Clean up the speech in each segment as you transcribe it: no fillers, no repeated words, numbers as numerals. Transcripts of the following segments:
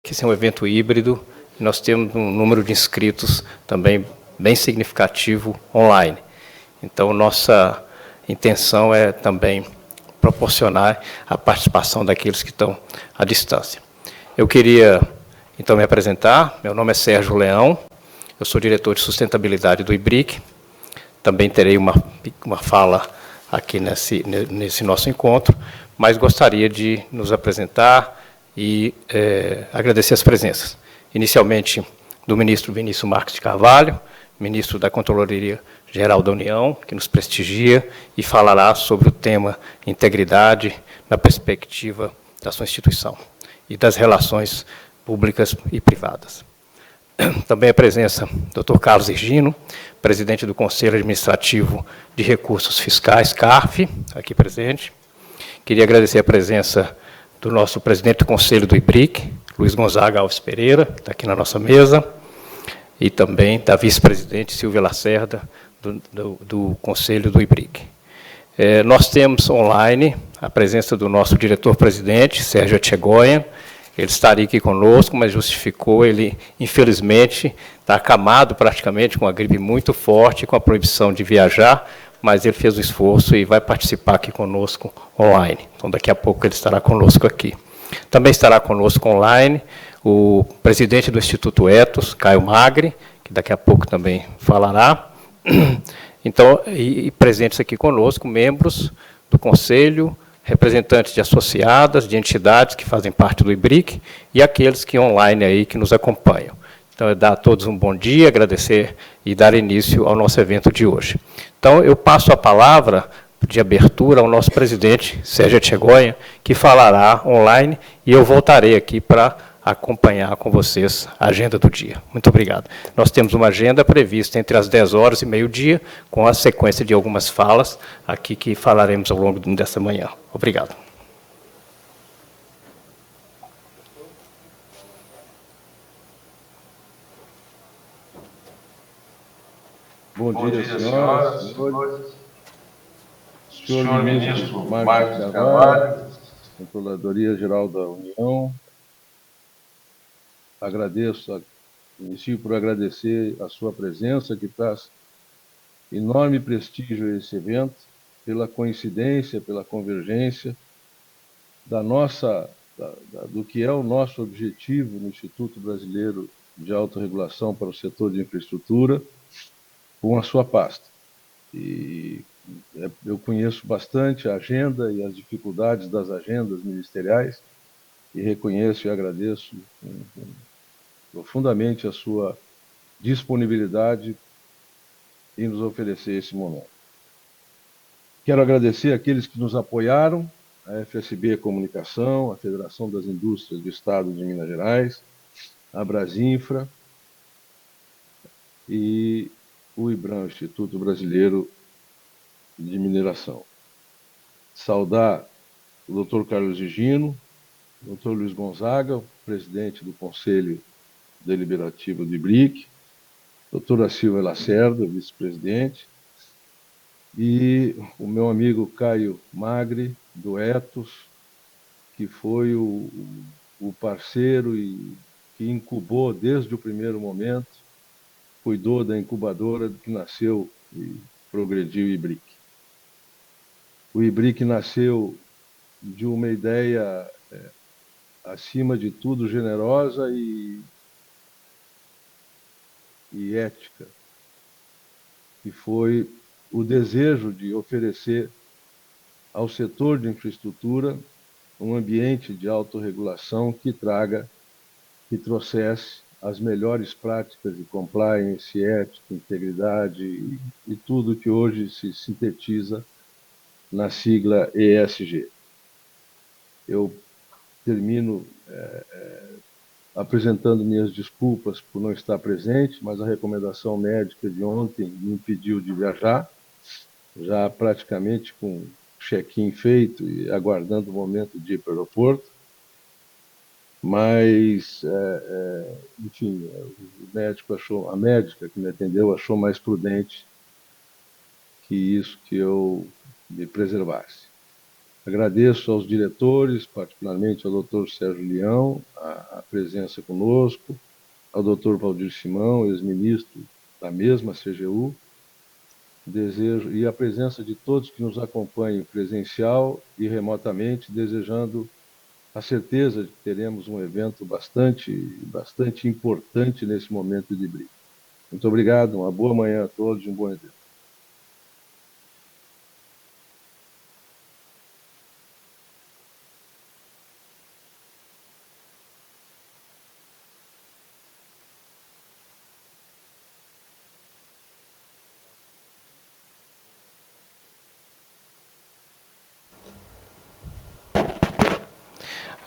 que esse é um evento híbrido, e nós temos um número de inscritos também bem significativo online. Então, nossa intenção é também proporcionar a participação daqueles que estão à distância. Eu queria, então, me apresentar. Meu nome é Sérgio Leão, eu sou diretor de sustentabilidade do IBRIC. Também terei uma fala aqui nesse nosso encontro, mas gostaria de nos apresentar e agradecer as presenças. Inicialmente, do ministro Vinícius Marques de Carvalho, ministro da Controladoria Geral da União, que nos prestigia e falará sobre o tema integridade na perspectiva da sua instituição e das relações públicas e privadas. Também a presença do Dr. Carlos Higino, presidente do Conselho Administrativo de Recursos Fiscais, CARF, aqui presente. Queria agradecer a presença do nosso presidente do Conselho do IBRIC, Luiz Gonzaga Alves Pereira, que está aqui na nossa mesa, e também da vice-presidente Silvia Lacerda, do Conselho do IBRIC. Nós temos online a presença do nosso diretor-presidente, Sérgio Etchegoyen. Ele estaria aqui conosco, mas justificou, ele, infelizmente, está acamado praticamente com uma gripe muito forte, com a proibição de viajar, mas ele fez o esforço e vai participar aqui conosco online. Então, daqui a pouco ele estará conosco aqui. Também estará conosco online o presidente do Instituto Ethos, Caio Magri, que daqui a pouco também falará. Então, e presentes aqui conosco, membros do Conselho, representantes de associadas, de entidades que fazem parte do IBRIC e aqueles que online aí que nos acompanham. Então, eu dar a todos um bom dia, agradecer e dar início ao nosso evento de hoje. Então, eu passo a palavra de abertura ao nosso presidente, Sérgio Etchegoyen, que falará online, e eu voltarei aqui para acompanhar com vocês a agenda do dia. Muito obrigado. Nós temos uma agenda prevista entre as 10 horas e meio-dia, com a sequência de algumas falas aqui que falaremos ao longo dessa manhã. Obrigado. Bom dia, senhoras e senhores. Senhor ministro Marcos Carvalho, Controladoria Geral da União, inicio por agradecer a sua presença, que traz enorme prestígio a esse evento, pela coincidência, pela convergência do que é o nosso objetivo no Instituto Brasileiro de Autorregulação para o Setor de Infraestrutura, com a sua pasta. E eu conheço bastante a agenda e as dificuldades das agendas ministeriais, e reconheço e agradeço profundamente a sua disponibilidade em nos oferecer esse momento. Quero agradecer àqueles que nos apoiaram, a FSB Comunicação, a Federação das Indústrias do Estado de Minas Gerais, a Brasinfra e o IBRAM, Instituto Brasileiro de Mineração. Saudar o Dr. Carlos Higino, o Dr. Luiz Gonzaga, presidente do Conselho Deliberativo do IBRIC, doutora Silvia Lacerda, vice-presidente, e o meu amigo Caio Magri, do Ethos, que foi o parceiro e que incubou desde o primeiro momento, cuidou da incubadora que nasceu e progrediu o IBRIC. O IBRIC nasceu de uma ideia, acima de tudo, generosa e ética, que foi o desejo de oferecer ao setor de infraestrutura um ambiente de autorregulação que trouxesse as melhores práticas de compliance, ética, integridade e tudo que hoje se sintetiza na sigla ESG. Eu termino apresentando minhas desculpas por não estar presente, mas a recomendação médica de ontem me impediu de viajar, já praticamente com check-in feito e aguardando o momento de ir para o aeroporto. Mas, enfim, a médica que me atendeu achou mais prudente que isso, que eu me preservasse. Agradeço aos diretores, particularmente ao doutor Sérgio Leão, a presença conosco, ao doutor Valdir Simão, ex-ministro da mesma CGU. Desejo, e a presença de todos que nos acompanham presencial e remotamente, desejando a certeza de que teremos um evento bastante importante nesse momento de briga. Muito obrigado, uma boa manhã a todos e um bom evento.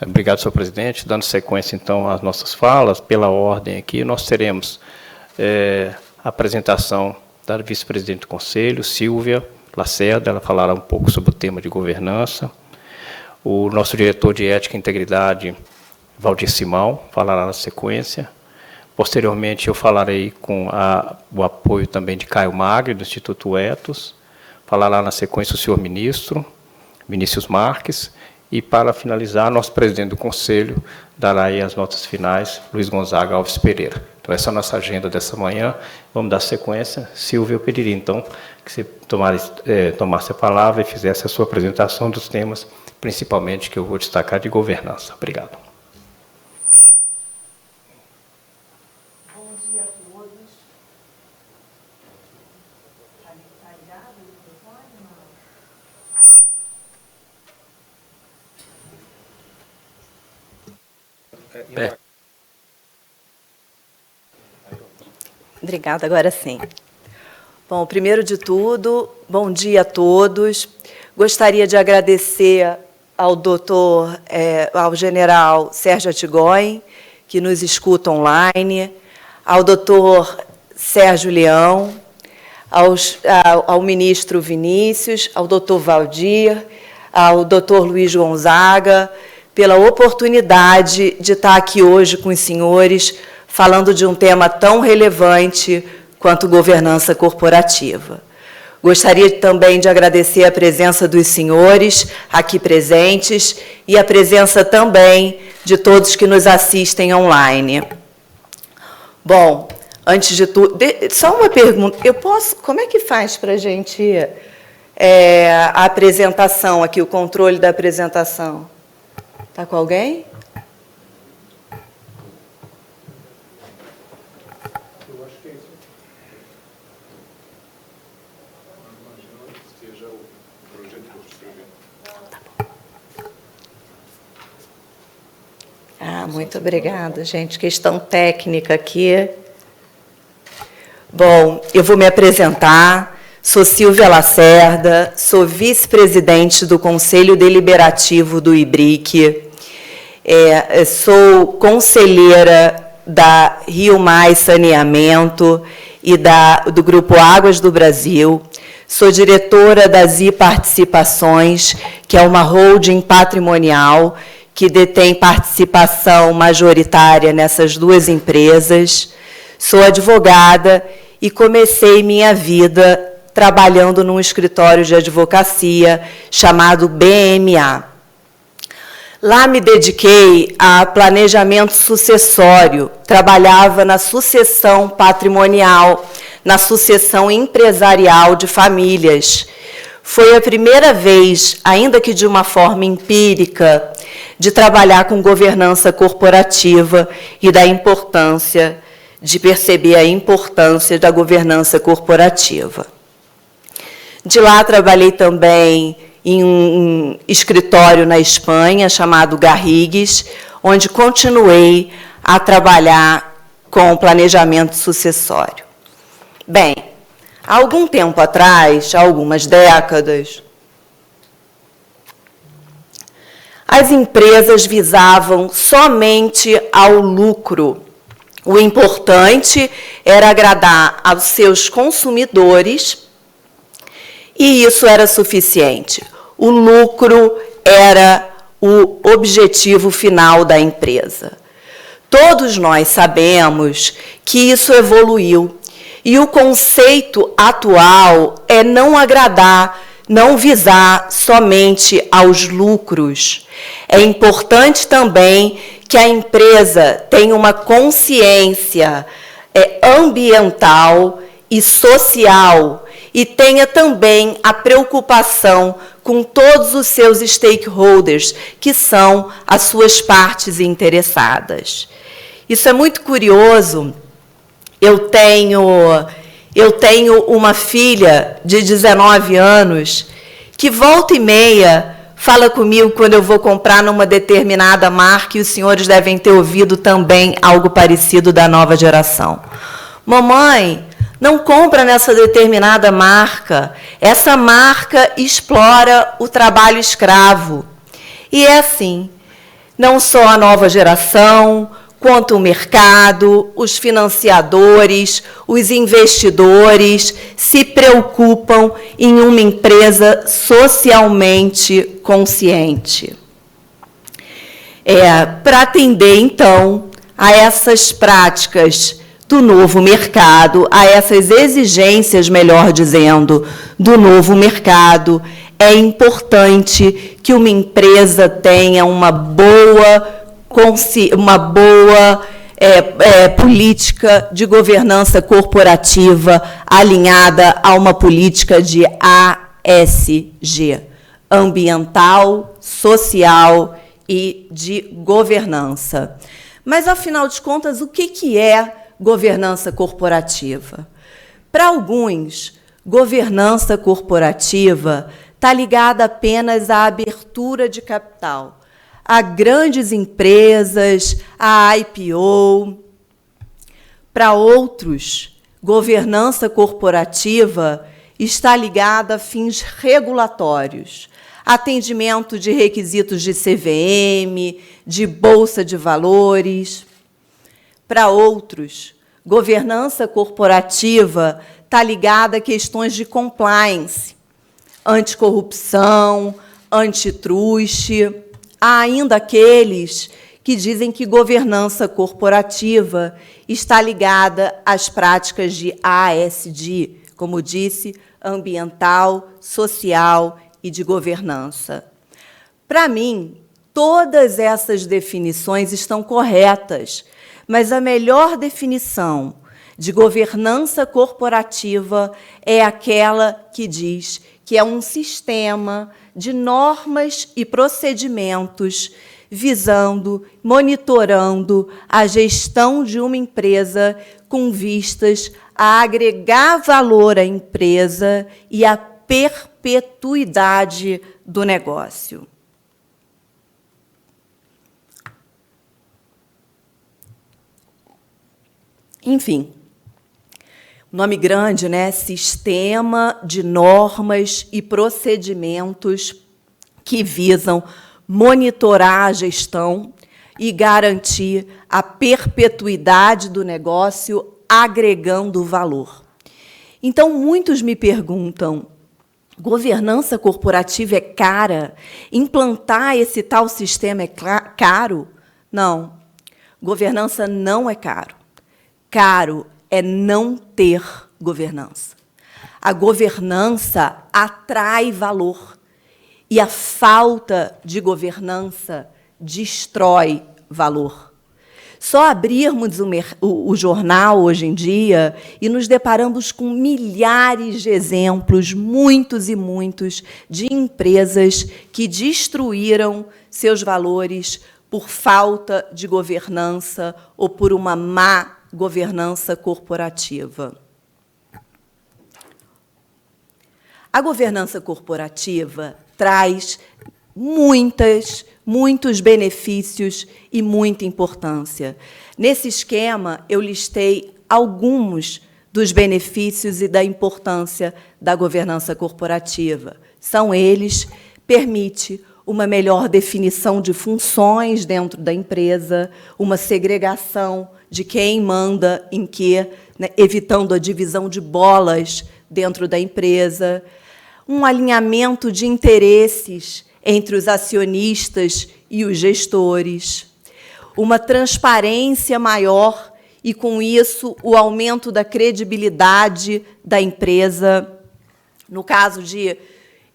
Obrigado, senhor presidente. Dando sequência, então, às nossas falas, pela ordem aqui, nós teremos a apresentação da vice-presidente do Conselho, Silvia Lacerda, ela falará um pouco sobre o tema de governança. O nosso diretor de Ética e Integridade, Valdir Simão, falará na sequência. Posteriormente, eu falarei com o apoio também de Caio Magri, do Instituto Etos. Falará na sequência o senhor ministro, Vinícius Marques. E, para finalizar, nosso presidente do Conselho dará aí as notas finais, Luiz Gonzaga Alves Pereira. Então, essa é a nossa agenda dessa manhã. Vamos dar sequência. Silvia, eu pediria, então, que você tomasse a palavra e fizesse a sua apresentação dos temas, principalmente que eu vou destacar de governança. Obrigado. Bom dia a todos. Está ligado o microfone, não? Obrigada, agora sim. Bom, primeiro de tudo, bom dia a todos. Gostaria de agradecer ao general Sérgio Attigoyen, que nos escuta online, ao doutor Sérgio Leão, ao ministro Vinícius, ao doutor Valdir, ao doutor Luiz Gonzaga, pela oportunidade de estar aqui hoje com os senhores, falando de um tema tão relevante quanto governança corporativa. Gostaria também de agradecer a presença dos senhores aqui presentes e a presença também de todos que nos assistem online. Bom, antes de tudo, só uma pergunta. Como é que faz para a gente a apresentação aqui, o controle da apresentação? Está com alguém? Eu acho que é isso. Imagino que esteja o projeto que eu escrevi. Tá bom. Muito obrigada, gente. Questão técnica aqui. Bom, eu vou me apresentar. Sou Silvia Lacerda, sou vice-presidente do Conselho Deliberativo do IBRIC. Sou conselheira da Rio Mais Saneamento e do Grupo Águas do Brasil. Sou diretora da ZI Participações, que é uma holding patrimonial que detém participação majoritária nessas duas empresas. Sou advogada e comecei minha vida trabalhando num escritório de advocacia chamado BMA. Lá me dediquei a planejamento sucessório, trabalhava na sucessão patrimonial, na sucessão empresarial de famílias. Foi a primeira vez, ainda que de uma forma empírica, de trabalhar com governança corporativa e da importância, de perceber a importância da governança corporativa. De lá trabalhei também em um escritório na Espanha, chamado Garrigues, onde continuei a trabalhar com planejamento sucessório. Bem, há algum tempo atrás, há algumas décadas, as empresas visavam somente ao lucro. O importante era agradar aos seus consumidores, e isso era suficiente. O lucro era o objetivo final da empresa. Todos nós sabemos que isso evoluiu. E o conceito atual é não agradar não visar somente aos lucros. É importante também que a empresa tenha uma consciência ambiental e social e tenha também a preocupação com todos os seus stakeholders, que são as suas partes interessadas. Isso é muito curioso. Eu tenho uma filha de 19 anos que volta e meia fala comigo quando eu vou comprar numa determinada marca, e os senhores devem ter ouvido também algo parecido da nova geração. Mamãe, não compra nessa determinada marca. Essa marca explora o trabalho escravo. E é assim, não só a nova geração, quanto o mercado, os financiadores, os investidores se preocupam em uma empresa socialmente consciente. Para atender, então, a essas práticas do novo mercado, a essas exigências, melhor dizendo, do novo mercado, é importante que uma empresa tenha uma boa política de governança corporativa alinhada a uma política de ASG, ambiental, social e de governança. Mas, afinal de contas, o que é governança corporativa? Para alguns, governança corporativa está ligada apenas à abertura de capital, a grandes empresas, a IPO. Para outros, governança corporativa está ligada a fins regulatórios, atendimento de requisitos de CVM, de bolsa de valores. Para outros, governança corporativa está ligada a questões de compliance, anticorrupção, antitruste. Há ainda aqueles que dizem que governança corporativa está ligada às práticas de ASG, como disse, ambiental, social e de governança. Para mim, todas essas definições estão corretas, mas a melhor definição de governança corporativa é aquela que diz que é um sistema de normas e procedimentos visando, monitorando a gestão de uma empresa com vistas a agregar valor à empresa e à perpetuidade do negócio. Enfim, nome grande, né? Sistema de normas e procedimentos que visam monitorar a gestão e garantir a perpetuidade do negócio, agregando valor. Então, muitos me perguntam, governança corporativa é cara? Implantar esse tal sistema é caro? Não, governança não é caro. Caro é não ter governança. A governança atrai valor e a falta de governança destrói valor. Só abrirmos o jornal hoje em dia e nos deparamos com milhares de exemplos, muitos e muitos, de empresas que destruíram seus valores por falta de governança ou por uma má governança corporativa. A governança corporativa traz muitos benefícios e muita importância. Nesse esquema, eu listei alguns dos benefícios e da importância da governança corporativa. São eles: permite uma melhor definição de funções dentro da empresa, uma segregação de quem manda em quê, né, evitando a divisão de bolas dentro da empresa, um alinhamento de interesses entre os acionistas e os gestores, uma transparência maior e, com isso, o aumento da credibilidade da empresa. No caso de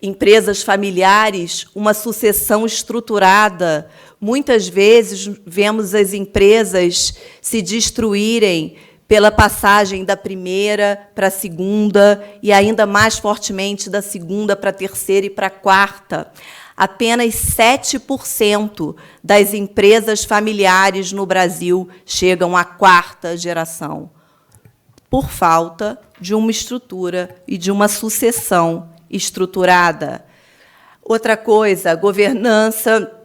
empresas familiares, uma sucessão estruturada. Muitas vezes vemos as empresas se destruírem pela passagem da primeira para a segunda e ainda mais fortemente da segunda para a terceira e para a quarta. Apenas 7% das empresas familiares no Brasil chegam à quarta geração, por falta de uma estrutura e de uma sucessão estruturada. Outra coisa, a governança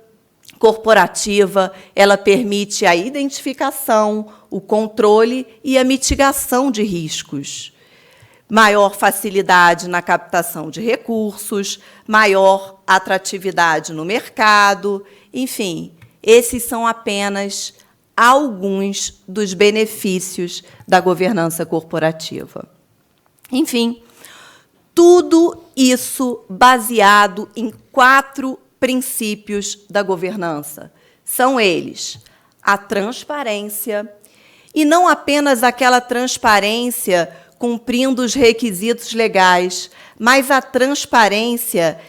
corporativa, ela permite a identificação, o controle e a mitigação de riscos. Maior facilidade na captação de recursos, maior atratividade no mercado, enfim, esses são apenas alguns dos benefícios da governança corporativa. Enfim, tudo isso baseado em 4 princípios da governança. São eles: a transparência, e não apenas aquela transparência cumprindo os requisitos legais, mas a transparência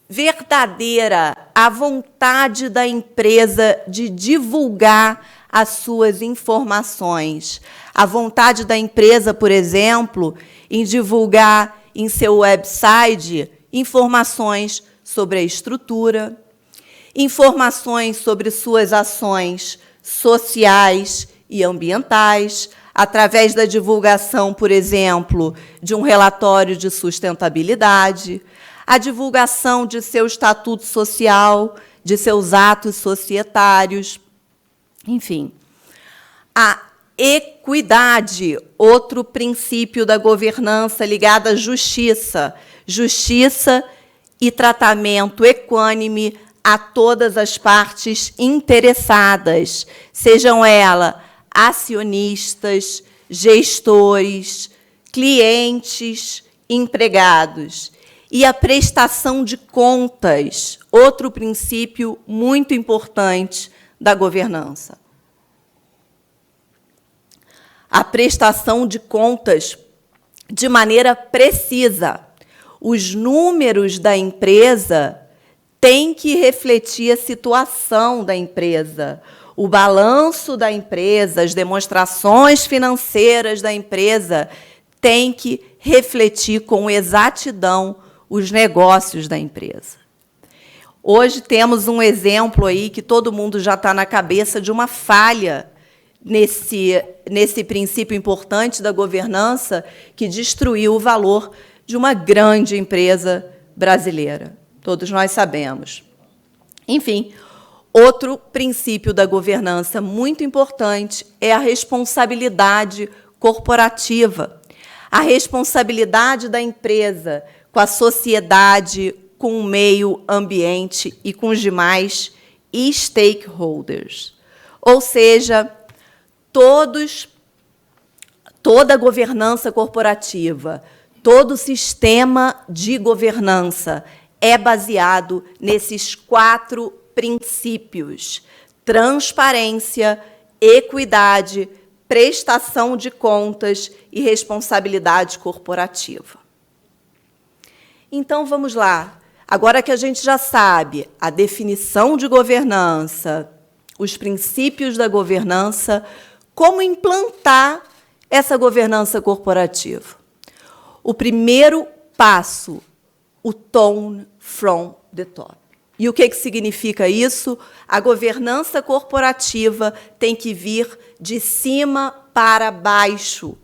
verdadeira, a vontade da empresa de divulgar as suas informações. A vontade da empresa, por exemplo, em divulgar em seu website informações sobre a estrutura, informações sobre suas ações sociais e ambientais, através da divulgação, por exemplo, de um relatório de sustentabilidade, a divulgação de seu estatuto social, de seus atos societários, enfim. A equidade, outro princípio da governança ligado à justiça. Justiça e tratamento equânime a todas as partes interessadas, sejam elas acionistas, gestores, clientes, empregados. E a prestação de contas, outro princípio muito importante da governança. A prestação de contas de maneira precisa. Os números da empresa têm que refletir a situação da empresa, o balanço da empresa, as demonstrações financeiras da empresa têm que refletir com exatidão os negócios da empresa. Hoje temos um exemplo aí que todo mundo já está na cabeça de uma falha nesse princípio importante da governança que destruiu o valor de uma grande empresa brasileira. Todos nós sabemos. Enfim, outro princípio da governança muito importante é a responsabilidade corporativa. A responsabilidade da empresa com a sociedade, com o meio ambiente e com os demais stakeholders. Ou seja, toda a governança corporativa, todo o sistema de governança é baseado nesses 4 princípios: transparência, equidade, prestação de contas e responsabilidade corporativa. Então, vamos lá. Agora que a gente já sabe a definição de governança, os princípios da governança, como implantar essa governança corporativa? O primeiro passo, o tone from the top. E o que significa isso? A governança corporativa tem que vir de cima para baixo.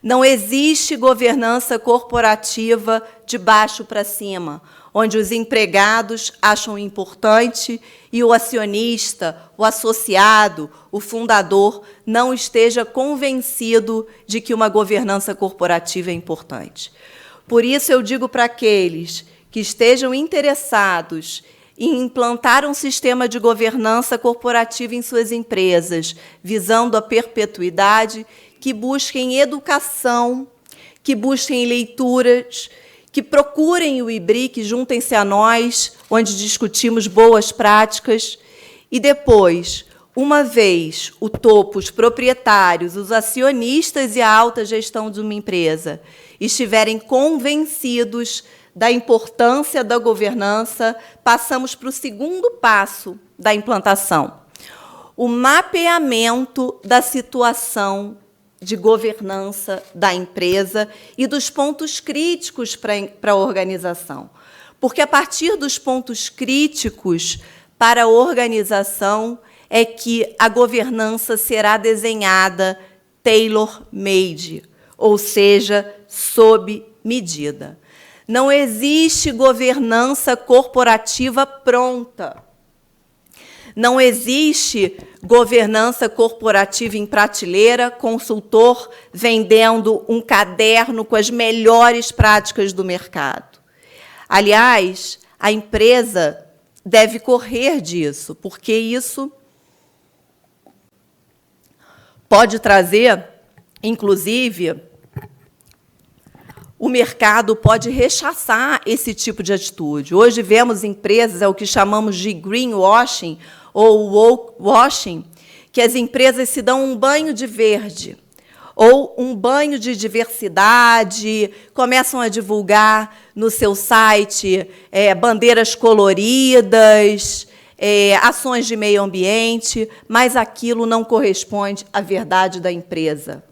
Não existe governança corporativa de baixo para cima, onde os empregados acham importante e o acionista, o associado, o fundador não esteja convencido de que uma governança corporativa é importante. Por isso, eu digo para aqueles que estejam interessados em implantar um sistema de governança corporativa em suas empresas, visando a perpetuidade, que busquem educação, que busquem leituras, que procurem o IBRIC, juntem-se a nós, onde discutimos boas práticas, e depois, uma vez o topo, os proprietários, os acionistas e a alta gestão de uma empresa estiverem convencidos da importância da governança, passamos para o segundo passo da implantação, o mapeamento da situação de governança da empresa e dos pontos críticos para a organização. Porque, a partir dos pontos críticos para a organização, é que a governança será desenhada tailor-made, ou seja, sob medida. Não existe governança corporativa pronta. Não existe governança corporativa em prateleira, consultor vendendo um caderno com as melhores práticas do mercado. Aliás, a empresa deve correr disso, porque isso pode trazer, inclusive, o mercado pode rechaçar esse tipo de atitude. Hoje vemos empresas, é o que chamamos de greenwashing ou wokewashing, que as empresas se dão um banho de verde ou um banho de diversidade, começam a divulgar no seu site bandeiras coloridas, ações de meio ambiente, mas aquilo não corresponde à verdade da empresa.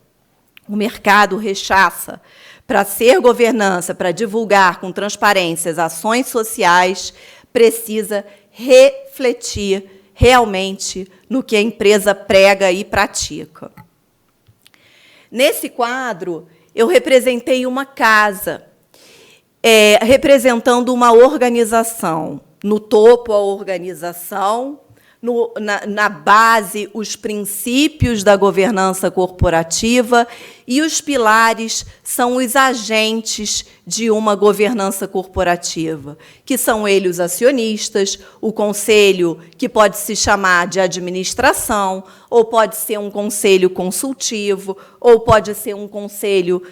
O mercado rechaça. Para ser governança, para divulgar com transparência as ações sociais, precisa refletir realmente no que a empresa prega e pratica. Nesse quadro, eu representei uma casa, representando uma organização. No topo, a organização, na base, os princípios da governança corporativa, e os pilares são os agentes de uma governança corporativa, que são eles os acionistas, o conselho, que pode se chamar de administração, ou pode ser um conselho consultivo, ou pode ser um conselho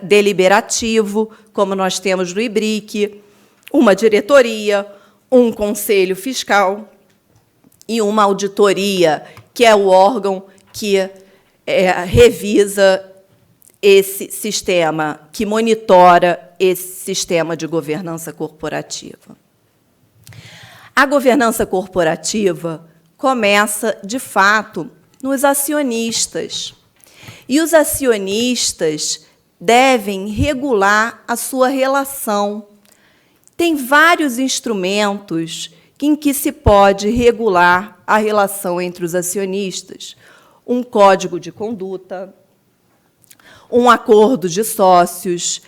deliberativo, como nós temos no IBRIC, uma diretoria, um conselho fiscal e uma auditoria, que é o órgão que revisa esse sistema, que monitora esse sistema de governança corporativa. A governança corporativa começa, de fato, nos acionistas. E os acionistas devem regular a sua relação. Tem vários instrumentos em que se pode regular a relação entre os acionistas. Um código de conduta, um acordo de sócios,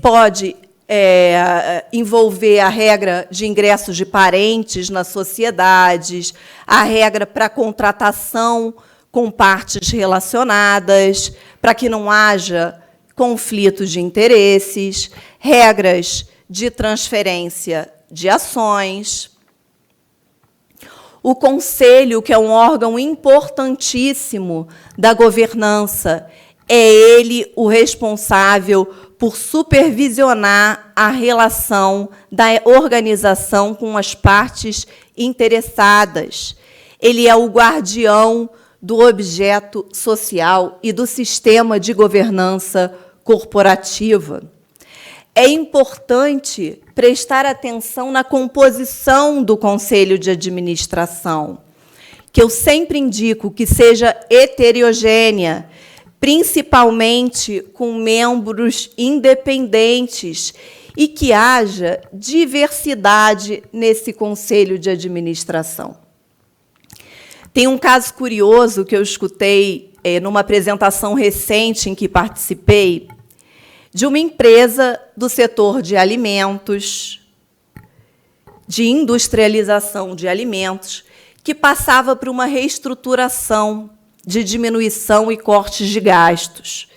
pode envolver a regra de ingressos de parentes nas sociedades, a regra para contratação com partes relacionadas, para que não haja conflitos de interesses, regras de transferência de ações. O Conselho, que é um órgão importantíssimo da governança, é ele o responsável por supervisionar a relação da organização com as partes interessadas. Ele é o guardião do objeto social e do sistema de governança corporativa. É importante prestar atenção na composição do Conselho de Administração, que eu sempre indico que seja heterogênea, principalmente com membros independentes, e que haja diversidade nesse Conselho de Administração. Tem um caso curioso que eu escutei numa apresentação recente em que participei, de uma empresa do setor de alimentos, de industrialização de alimentos, que passava por uma reestruturação de diminuição e cortes de gastos.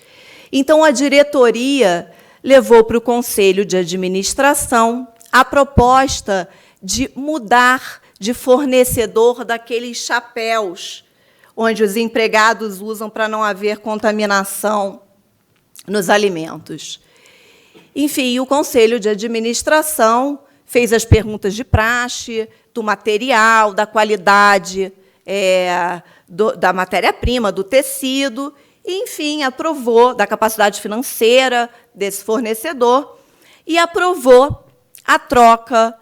Então, a diretoria levou para o Conselho de Administração a proposta de mudar de fornecedor daqueles chapéus, onde os empregados usam para não haver contaminação nos alimentos. Enfim, o Conselho de Administração fez as perguntas de praxe, do material, da qualidade da matéria-prima, do tecido, e, enfim, aprovou da capacidade financeira desse fornecedor, e aprovou a troca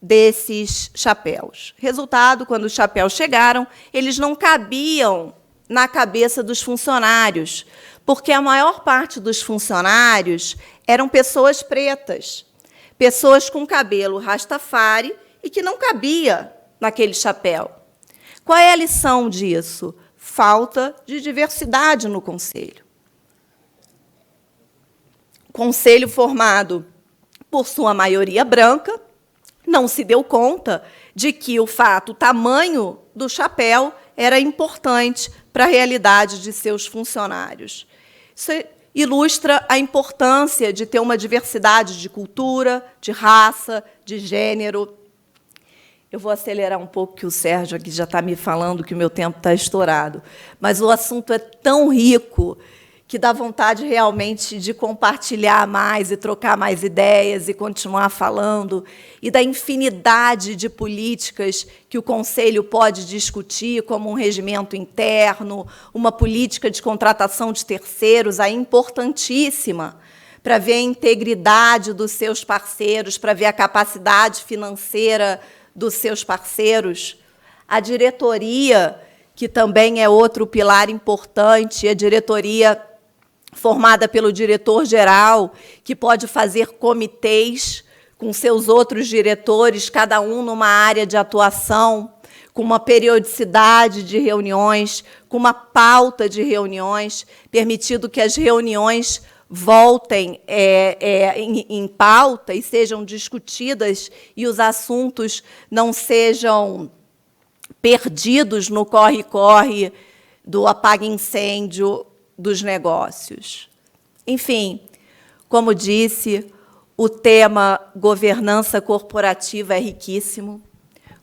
desses chapéus. Resultado, quando os chapéus chegaram, eles não cabiam na cabeça dos funcionários, porque a maior parte dos funcionários eram pessoas pretas, pessoas com cabelo rastafari e que não cabia naquele chapéu. Qual é a lição disso? Falta de diversidade no conselho. Conselho formado por sua maioria branca, não se deu conta de que o tamanho do chapéu era importante para a realidade de seus funcionários. Isso ilustra a importância de ter uma diversidade de cultura, de raça, de gênero. Eu vou acelerar um pouco, que o Sérgio aqui já está me falando que o meu tempo está estourado. Mas o assunto é tão rico que dá vontade realmente de compartilhar mais e trocar mais ideias e continuar falando, e da infinidade de políticas que o Conselho pode discutir, como um regimento interno, uma política de contratação de terceiros, aí importantíssima, para ver a integridade dos seus parceiros, para ver a capacidade financeira dos seus parceiros. A diretoria, que também é outro pilar importante, a diretoria formada pelo diretor-geral, que pode fazer comitês com seus outros diretores, cada um numa área de atuação, com uma periodicidade de reuniões, com uma pauta de reuniões, permitindo que as reuniões voltem em pauta e sejam discutidas e os assuntos não sejam perdidos no corre-corre do apaga-incêndio dos negócios. Enfim, como disse, o tema governança corporativa é riquíssimo.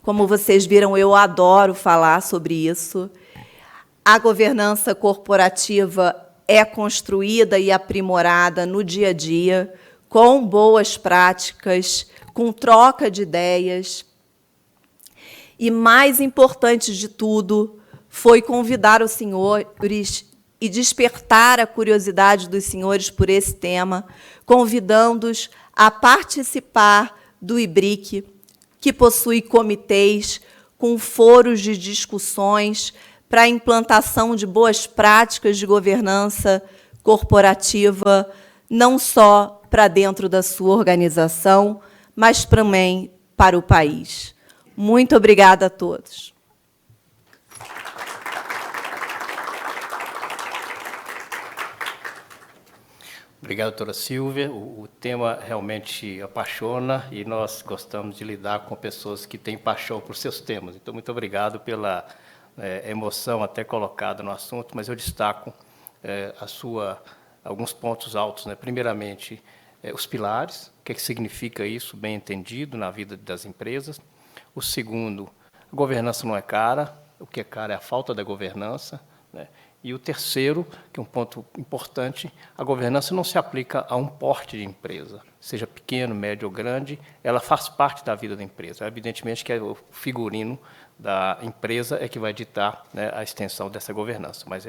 Como vocês viram, eu adoro falar sobre isso. A governança corporativa é construída e aprimorada no dia a dia, com boas práticas, com troca de ideias. E, mais importante de tudo, foi convidar os senhores e despertar a curiosidade dos senhores por esse tema, convidando-os a participar do IBRIC, que possui comitês com foros de discussões para a implantação de boas práticas de governança corporativa, não só para dentro da sua organização, mas também para o país. Muito obrigada a todos. Obrigado, doutora Silvia. O tema realmente apasiona e nós gostamos de lidar com pessoas que têm paixão por seus temas. Então, muito obrigado pela emoção até colocada no assunto, mas eu destaco alguns pontos altos, né? Primeiramente, os pilares, o que significa isso, bem entendido, na vida das empresas. O segundo, a governança não é cara, o que é caro é a falta da governança, né? E o terceiro, que é um ponto importante, a governança não se aplica a um porte de empresa, seja pequeno, médio ou grande, ela faz parte da vida da empresa. Evidentemente que o figurino da empresa é que vai ditar, né, a extensão dessa governança, mas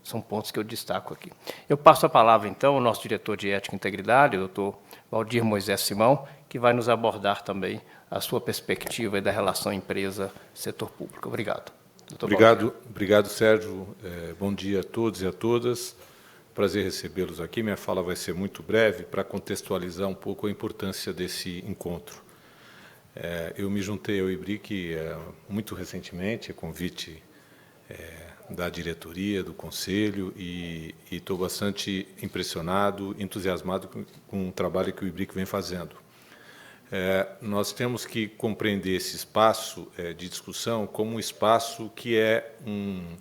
são pontos que eu destaco aqui. Eu passo a palavra, então, ao nosso diretor de Ética e Integridade, o doutor Valdir Moisés Simão, que vai nos abordar também a sua perspectiva da relação empresa-setor público. Obrigado. Obrigado, Sérgio. Bom dia a todos e a todas. Prazer recebê-los aqui. Minha fala vai ser muito breve para contextualizar um pouco a importância desse encontro. Eu me juntei ao IBRIC muito recentemente, a convite da diretoria, do Conselho, e estou bastante impressionado, entusiasmado com o trabalho que o IBRIC vem fazendo. Nós temos que compreender esse espaço de discussão como um espaço que é um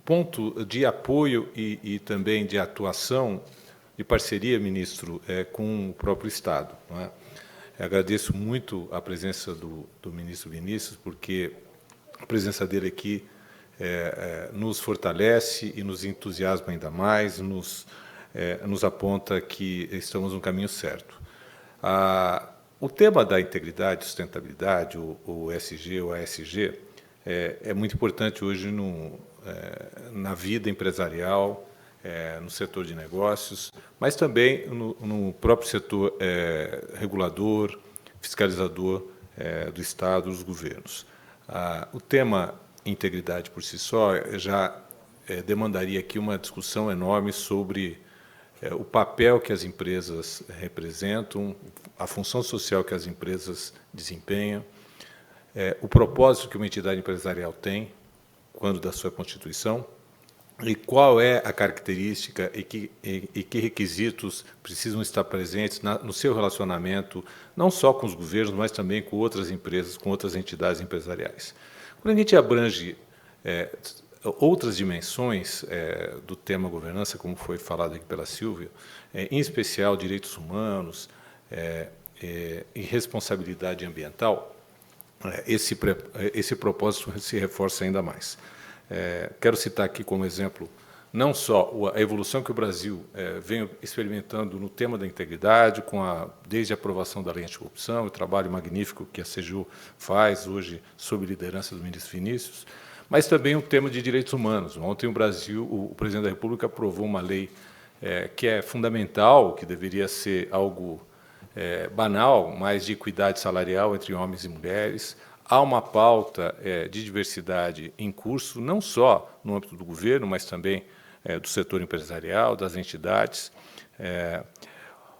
ponto de apoio e também de atuação, de parceria, ministro, com o próprio Estado. Não é? Agradeço muito a presença do ministro Vinícius, porque a presença dele aqui nos fortalece e nos entusiasma ainda mais, nos aponta que estamos no caminho certo. O tema da integridade e sustentabilidade, o ESG ou ASG, é muito importante hoje na vida empresarial, no setor de negócios, mas também no próprio setor regulador, fiscalizador do Estado, dos governos. O tema integridade por si só já demandaria aqui uma discussão enorme sobre o papel que as empresas representam, a função social que as empresas desempenham, o propósito que uma entidade empresarial tem quando da sua constituição, e qual é a característica e que requisitos precisam estar presentes no seu relacionamento, não só com os governos, mas também com outras empresas, com outras entidades empresariais. Quando a gente abrange outras dimensões do tema governança, como foi falado aqui pela Silvia, em especial direitos humanos e responsabilidade ambiental, esse propósito se reforça ainda mais. Quero citar aqui como exemplo não só a evolução que o Brasil vem experimentando no tema da integridade, desde a aprovação da lei anticorrupção, o trabalho magnífico que a CGU faz hoje sob liderança do ministro Vinícius, mas também o tema de direitos humanos. Ontem o presidente da República aprovou uma lei que é fundamental, que deveria ser algo banal, mas de equidade salarial entre homens e mulheres. Há uma pauta de diversidade em curso, não só no âmbito do governo, mas também do setor empresarial, das entidades.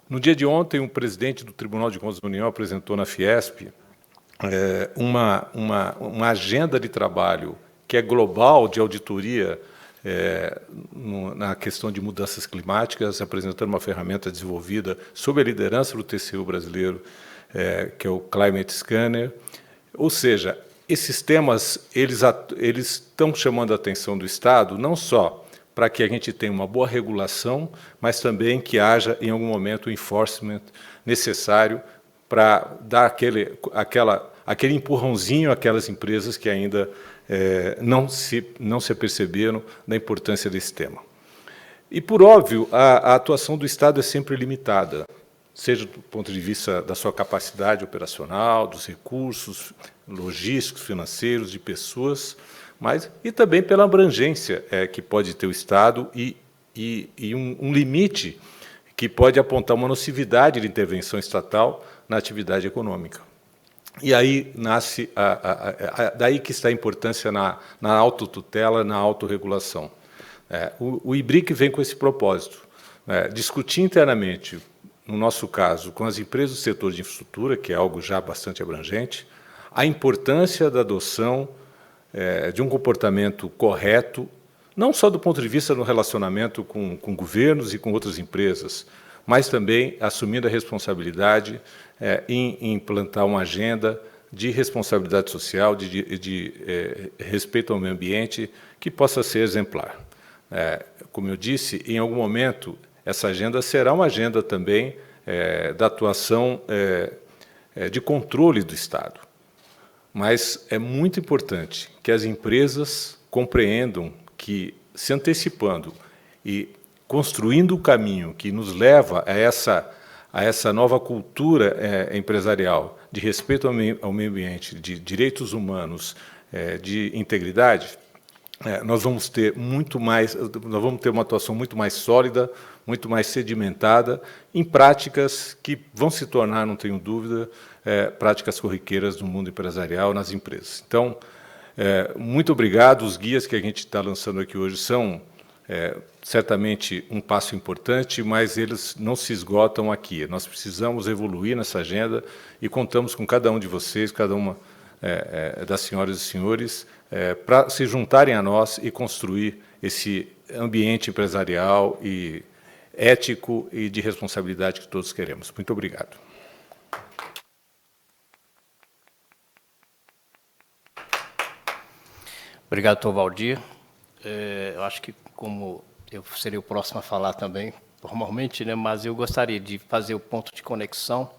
No dia de ontem, o presidente do Tribunal de Contas da União apresentou na Fiesp uma agenda de trabalho que é global, de auditoria na questão de mudanças climáticas, apresentando uma ferramenta desenvolvida sob a liderança do TCU brasileiro, que é o Climate Scanner. Ou seja, esses temas eles estão chamando a atenção do Estado, não só para que a gente tenha uma boa regulação, mas também que haja, em algum momento, o enforcement necessário para dar aquele empurrãozinho àquelas empresas que ainda não se aperceberam da importância desse tema. E, por óbvio, a atuação do Estado é sempre limitada, seja do ponto de vista da sua capacidade operacional, dos recursos logísticos, financeiros, de pessoas, e também pela abrangência que pode ter o Estado e um limite que pode apontar uma nocividade de intervenção estatal na atividade econômica. E aí nasce, daí que está a importância na autotutela, na autorregulação. O IBRIC vem com esse propósito, discutir internamente, no nosso caso, com as empresas do setor de infraestrutura, que é algo já bastante abrangente, a importância da adoção de um comportamento correto, não só do ponto de vista do relacionamento com governos e com outras empresas, mas também assumindo a responsabilidade em implantar uma agenda de responsabilidade social, de respeito ao meio ambiente, que possa ser exemplar. Como eu disse, em algum momento, essa agenda será uma agenda também da atuação de controle do Estado. Mas é muito importante que as empresas compreendam que, se antecipando e construindo o caminho que nos leva a essa nova cultura empresarial de respeito ao meio ambiente, de direitos humanos, de integridade, nós vamos ter uma atuação muito mais sólida, muito mais sedimentada, em práticas que vão se tornar, não tenho dúvida, práticas corriqueiras no mundo empresarial, nas empresas. Então, muito obrigado. Os guias que a gente está lançando aqui hoje são certamente um passo importante, mas eles não se esgotam aqui. Nós precisamos evoluir nessa agenda e contamos com cada um de vocês, cada uma das senhoras e senhores, para se juntarem a nós e construir esse ambiente empresarial e ético e de responsabilidade que todos queremos. Muito obrigado. Obrigado, doutor Valdir. Eu acho que, como eu seria o próximo a falar também, formalmente, mas eu gostaria de fazer o ponto de conexão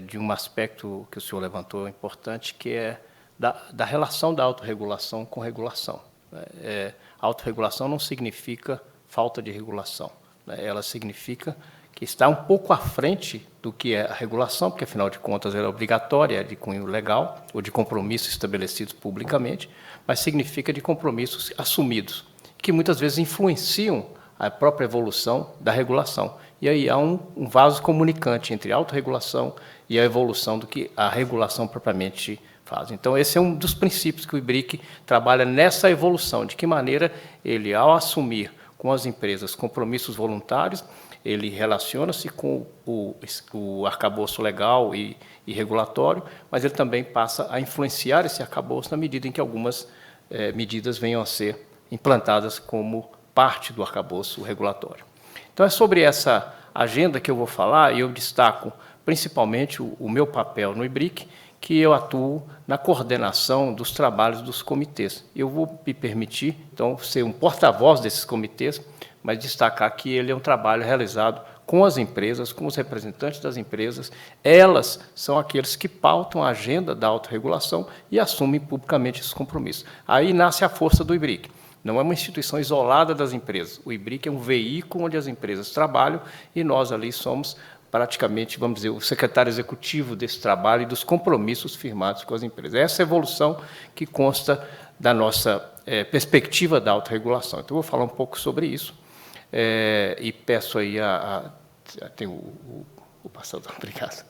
de um aspecto que o senhor levantou importante, que é da relação da autorregulação com regulação. Autorregulação não significa falta de regulação. Ela significa que está um pouco à frente do que é a regulação, porque, afinal de contas, ela é obrigatória, é de cunho legal, ou de compromissos estabelecidos publicamente, mas significa de compromissos assumidos, que muitas vezes influenciam a própria evolução da regulação. E aí há um vaso comunicante entre a autorregulação e a evolução do que a regulação propriamente faz. Então, esse é um dos princípios que o IBRIC trabalha nessa evolução, de que maneira ele, ao assumir com as empresas compromissos voluntários, ele relaciona-se com o arcabouço legal e regulatório, mas ele também passa a influenciar esse arcabouço na medida em que algumas medidas venham a ser implantadas como parte do arcabouço regulatório. Então, é sobre essa agenda que eu vou falar, e eu destaco principalmente o meu papel no IBRIC, que eu atuo na coordenação dos trabalhos dos comitês. Eu vou me permitir, então, ser um porta-voz desses comitês, mas destacar que ele é um trabalho realizado com as empresas, com os representantes das empresas. Elas são aqueles que pautam a agenda da autorregulação e assumem publicamente esses compromissos. Aí nasce a força do IBRIC. Não é uma instituição isolada das empresas. O IBRIC é um veículo onde as empresas trabalham e nós ali somos praticamente, vamos dizer, o secretário executivo desse trabalho e dos compromissos firmados com as empresas. Essa é a evolução que consta da nossa perspectiva da autorregulação. Então, eu vou falar um pouco sobre isso e peço aí tem o passador, obrigado.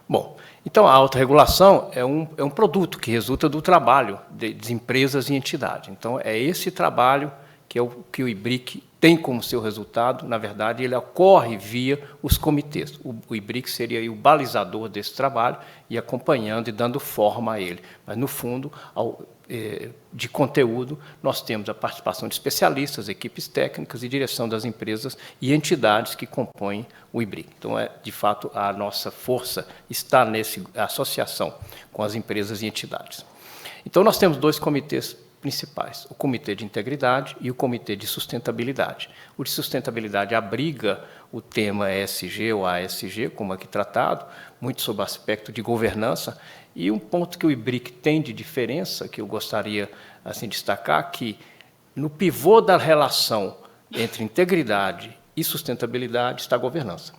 Bom, então, a autorregulação é um produto que resulta do trabalho de empresas e entidades. Então, é esse trabalho que o IBRIC tem como seu resultado. Na verdade, ele ocorre via os comitês. O IBRIC seria aí o balizador desse trabalho e acompanhando e dando forma a ele. Mas, no fundo, de conteúdo, nós temos a participação de especialistas, equipes técnicas e direção das empresas e entidades que compõem o IBRIC. Então, de fato, a nossa força está nessa associação com as empresas e entidades. Então, nós temos dois comitês principais, o Comitê de Integridade e o Comitê de Sustentabilidade. O de Sustentabilidade abriga o tema ESG ou ASG, como aqui tratado, muito sob o aspecto de governança, e um ponto que o IBRIC tem de diferença, que eu gostaria assim, destacar, que no pivô da relação entre integridade e sustentabilidade está a governança.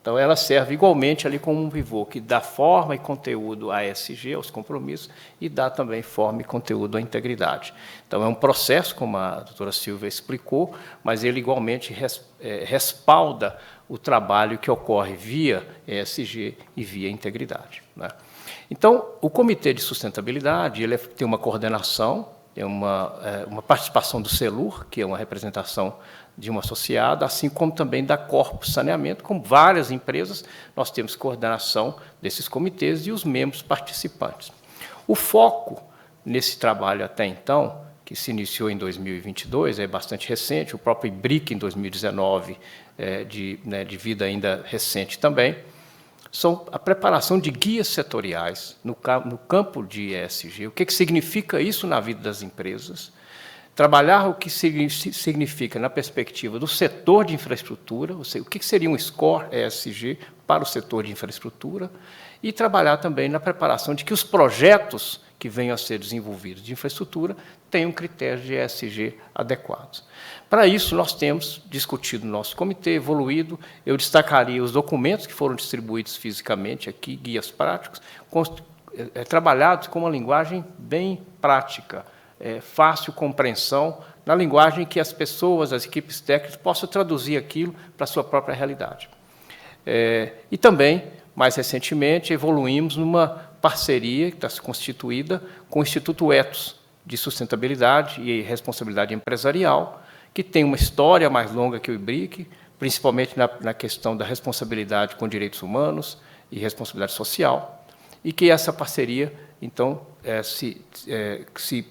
Então, ela serve igualmente ali como um pivô que dá forma e conteúdo à ESG, aos compromissos, e dá também forma e conteúdo à integridade. Então, é um processo, como a doutora Silvia explicou, mas ele igualmente respalda o trabalho que ocorre via ESG e via integridade, né? Então, o Comitê de Sustentabilidade ele tem uma coordenação, tem uma participação do CELUR, que é uma representação de uma associada, assim como também da Corpus Saneamento, com várias empresas, nós temos coordenação desses comitês e os membros participantes. O foco nesse trabalho até então, que se iniciou em 2022, é bastante recente, o próprio IBRIC em 2019, de vida ainda recente também, são a preparação de guias setoriais no campo de ESG. O que significa isso na vida das empresas? Trabalhar o que significa na perspectiva do setor de infraestrutura, ou seja, o que seria um score ESG para o setor de infraestrutura, e trabalhar também na preparação de que os projetos que venham a ser desenvolvidos de infraestrutura tenham critérios de ESG adequados. Para isso, nós temos discutido no nosso comitê, evoluído. Eu destacaria os documentos que foram distribuídos fisicamente aqui, guias práticos, trabalhados com uma linguagem bem prática, fácil compreensão, na linguagem que as pessoas, as equipes técnicas, possam traduzir aquilo para a sua própria realidade. E também, mais recentemente, evoluímos numa parceria que está constituída com o Instituto Ethos, de Sustentabilidade e Responsabilidade Empresarial, que tem uma história mais longa que o IBRIC, principalmente na questão da responsabilidade com direitos humanos e responsabilidade social, e que essa parceria, então, se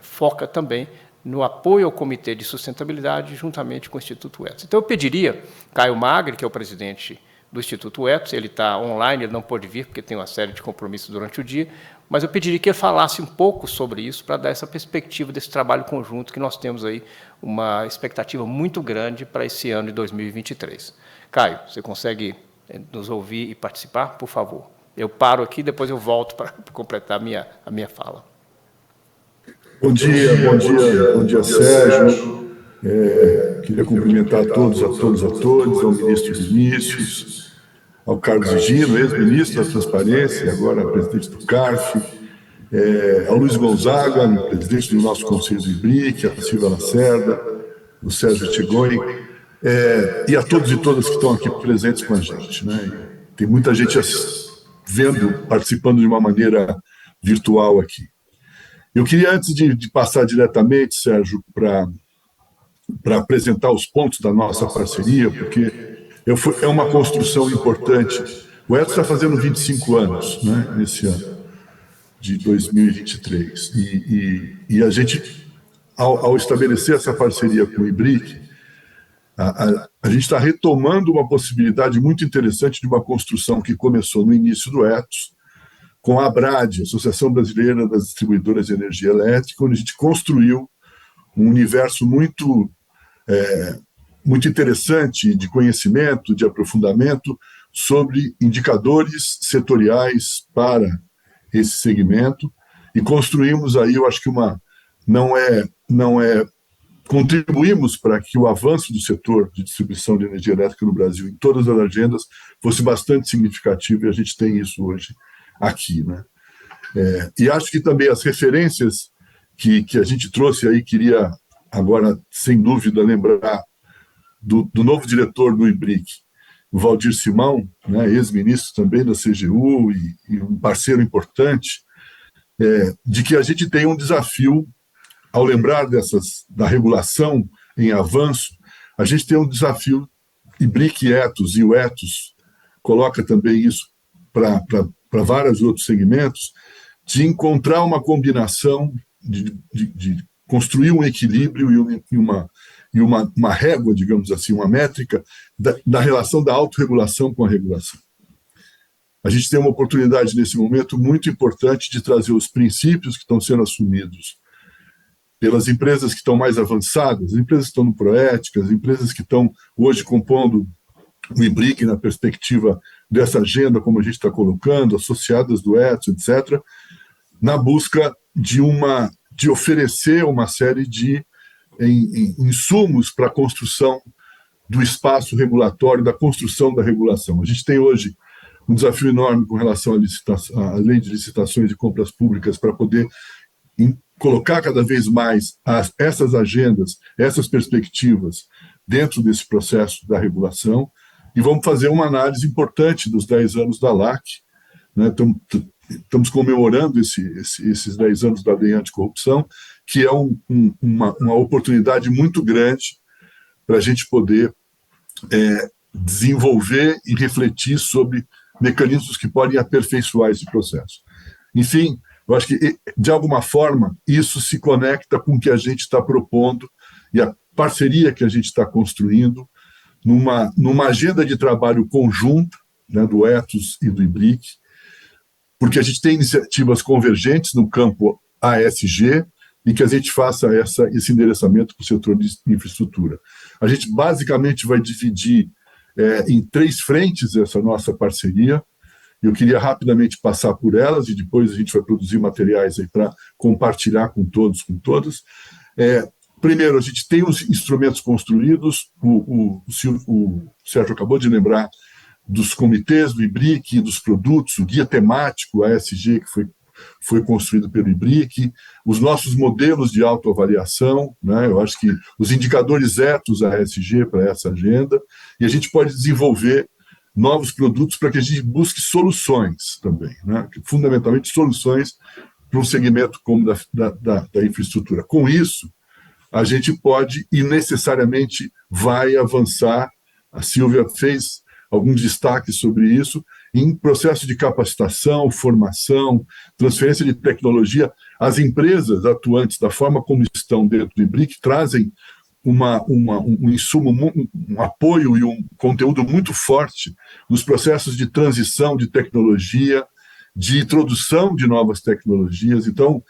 foca também no apoio ao Comitê de Sustentabilidade, juntamente com o Instituto Ethos. Então, eu pediria, Caio Magri, que é o presidente do Instituto Ethos, ele está online, ele não pôde vir, porque tem uma série de compromissos durante o dia, mas eu pediria que ele falasse um pouco sobre isso, para dar essa perspectiva desse trabalho conjunto, que nós temos aí uma expectativa muito grande para esse ano de 2023. Caio, você consegue nos ouvir e participar, por favor? Eu paro aqui, depois eu volto para completar a minha fala. Bom dia, Sérgio. Queria cumprimentar a todos, ao ministro Vinícius, ao Carlos Higino, ex-ministro da Transparência, agora presidente do CARF, ao Luiz Gonzaga, presidente do nosso Conselho do IBRIC, a Silvia Lacerda, o Sérgio Tigoni, e a todos e todas que estão aqui presentes com a gente, né? Tem muita gente vendo, participando de uma maneira virtual aqui. Eu queria, antes de passar diretamente, Sérgio, para apresentar os pontos da nossa parceria, porque é uma construção importante. O Etos está fazendo 25 anos, né, nesse ano de 2023. E a gente, ao estabelecer essa parceria com o IBRIC, a gente está retomando uma possibilidade muito interessante de uma construção que começou no início do Etos, com a ABRAD, Associação Brasileira das Distribuidoras de Energia Elétrica, onde a gente construiu um universo muito interessante de conhecimento, de aprofundamento sobre indicadores setoriais para esse segmento, e construímos aí, eu acho que contribuímos para que o avanço do setor de distribuição de energia elétrica no Brasil em todas as agendas fosse bastante significativo, e a gente tem isso hoje aqui, né? E acho que também as referências que a gente trouxe aí, queria agora, sem dúvida, lembrar do novo diretor do IBRIC, o Valdir Simão, né, ex-ministro também da CGU e um parceiro importante, de que a gente tem um desafio, ao lembrar da regulação em avanço, a gente tem um desafio, IBRIC e Etos, e o Etos coloca também isso para vários outros segmentos, de encontrar uma combinação, de construir um equilíbrio e uma régua, digamos assim, uma métrica da relação da autorregulação com a regulação. A gente tem uma oportunidade nesse momento muito importante de trazer os princípios que estão sendo assumidos pelas empresas que estão mais avançadas, as empresas que estão no Proética, as empresas que estão hoje compondo o IBRIC na perspectiva dessa agenda, como a gente está colocando, associadas do Etos, etc., na busca de oferecer uma série de insumos para a construção do espaço regulatório, da construção da regulação. A gente tem hoje um desafio enorme com relação à lei de licitações e compras públicas para poder colocar cada vez mais essas agendas, essas perspectivas dentro desse processo da regulação, e vamos fazer uma análise importante dos 10 anos da LAC, né? Estamos comemorando esses 10 anos da lei anticorrupção, que é uma oportunidade muito grande para a gente poder desenvolver e refletir sobre mecanismos que podem aperfeiçoar esse processo. Enfim, eu acho que, de alguma forma, isso se conecta com o que a gente está propondo e a parceria que a gente está construindo numa agenda de trabalho conjunta, né, do Etos e do IBRIC, porque a gente tem iniciativas convergentes no campo ASG e que a gente faça esse endereçamento para o setor de infraestrutura. A gente basicamente vai dividir em 3 frentes essa nossa parceria. Eu queria rapidamente passar por elas e depois a gente vai produzir materiais aí para compartilhar com todos, com todas. Primeiro, a gente tem os instrumentos construídos, o Sérgio acabou de lembrar dos comitês do IBRIC, dos produtos, o guia temático ASG, que foi construído pelo IBRIC, os nossos modelos de autoavaliação, né? Eu acho que os indicadores Etos ASG para essa agenda, e a gente pode desenvolver novos produtos para que a gente busque soluções também, né? Fundamentalmente soluções para um segmento como da infraestrutura. Com isso, a gente pode e necessariamente vai avançar. A Silvia fez alguns destaques sobre isso, em processo de capacitação, formação, transferência de tecnologia. As empresas atuantes, da forma como estão dentro do IBRIC, trazem um insumo, um apoio e um conteúdo muito forte nos processos de transição de tecnologia, de introdução de novas tecnologias. Então,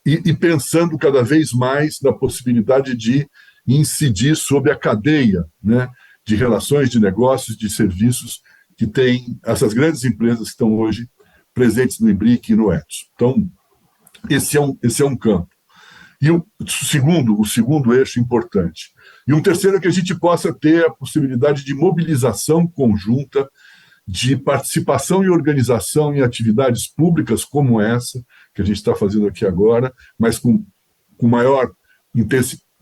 e pensando cada vez mais na possibilidade de incidir sobre a cadeia, né, de relações, de negócios, de serviços que tem essas grandes empresas que estão hoje presentes no IBRIC e no Etos. Então, esse é um campo. E o segundo eixo importante. E um terceiro é que a gente possa ter a possibilidade de mobilização conjunta de participação e organização em atividades públicas como essa, que a gente está fazendo aqui agora, mas com maior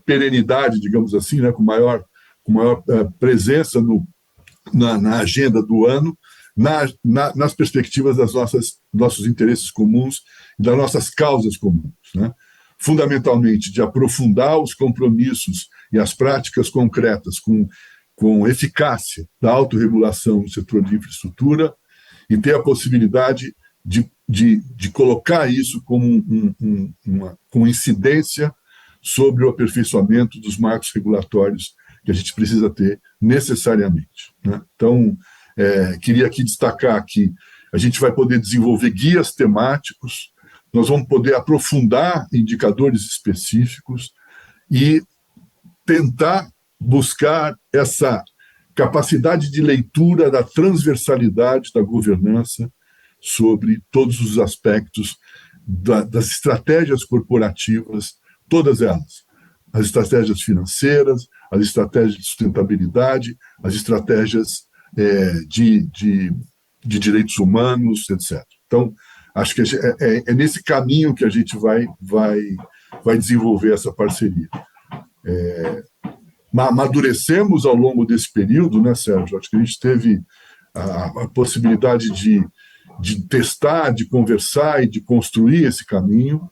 perenidade, digamos assim, né, com maior presença na agenda do ano, nas perspectivas dos nossos interesses comuns e das nossas causas comuns, né? Fundamentalmente de aprofundar os compromissos e as práticas concretas com eficácia da autorregulação no setor de infraestrutura e ter a possibilidade de colocar isso como com incidência sobre o aperfeiçoamento dos marcos regulatórios que a gente precisa ter necessariamente, né? Então, queria aqui destacar que a gente vai poder desenvolver guias temáticos, nós vamos poder aprofundar indicadores específicos e tentar buscar essa capacidade de leitura da transversalidade da governança sobre todos os aspectos das estratégias corporativas, todas elas, as estratégias financeiras, as estratégias de sustentabilidade, as estratégias de direitos humanos, etc. Então, acho que é nesse caminho que a gente vai desenvolver essa parceria. Amadurecemos ao longo desse período, né, Sérgio? Acho que a gente teve a possibilidade de testar, de conversar e de construir esse caminho,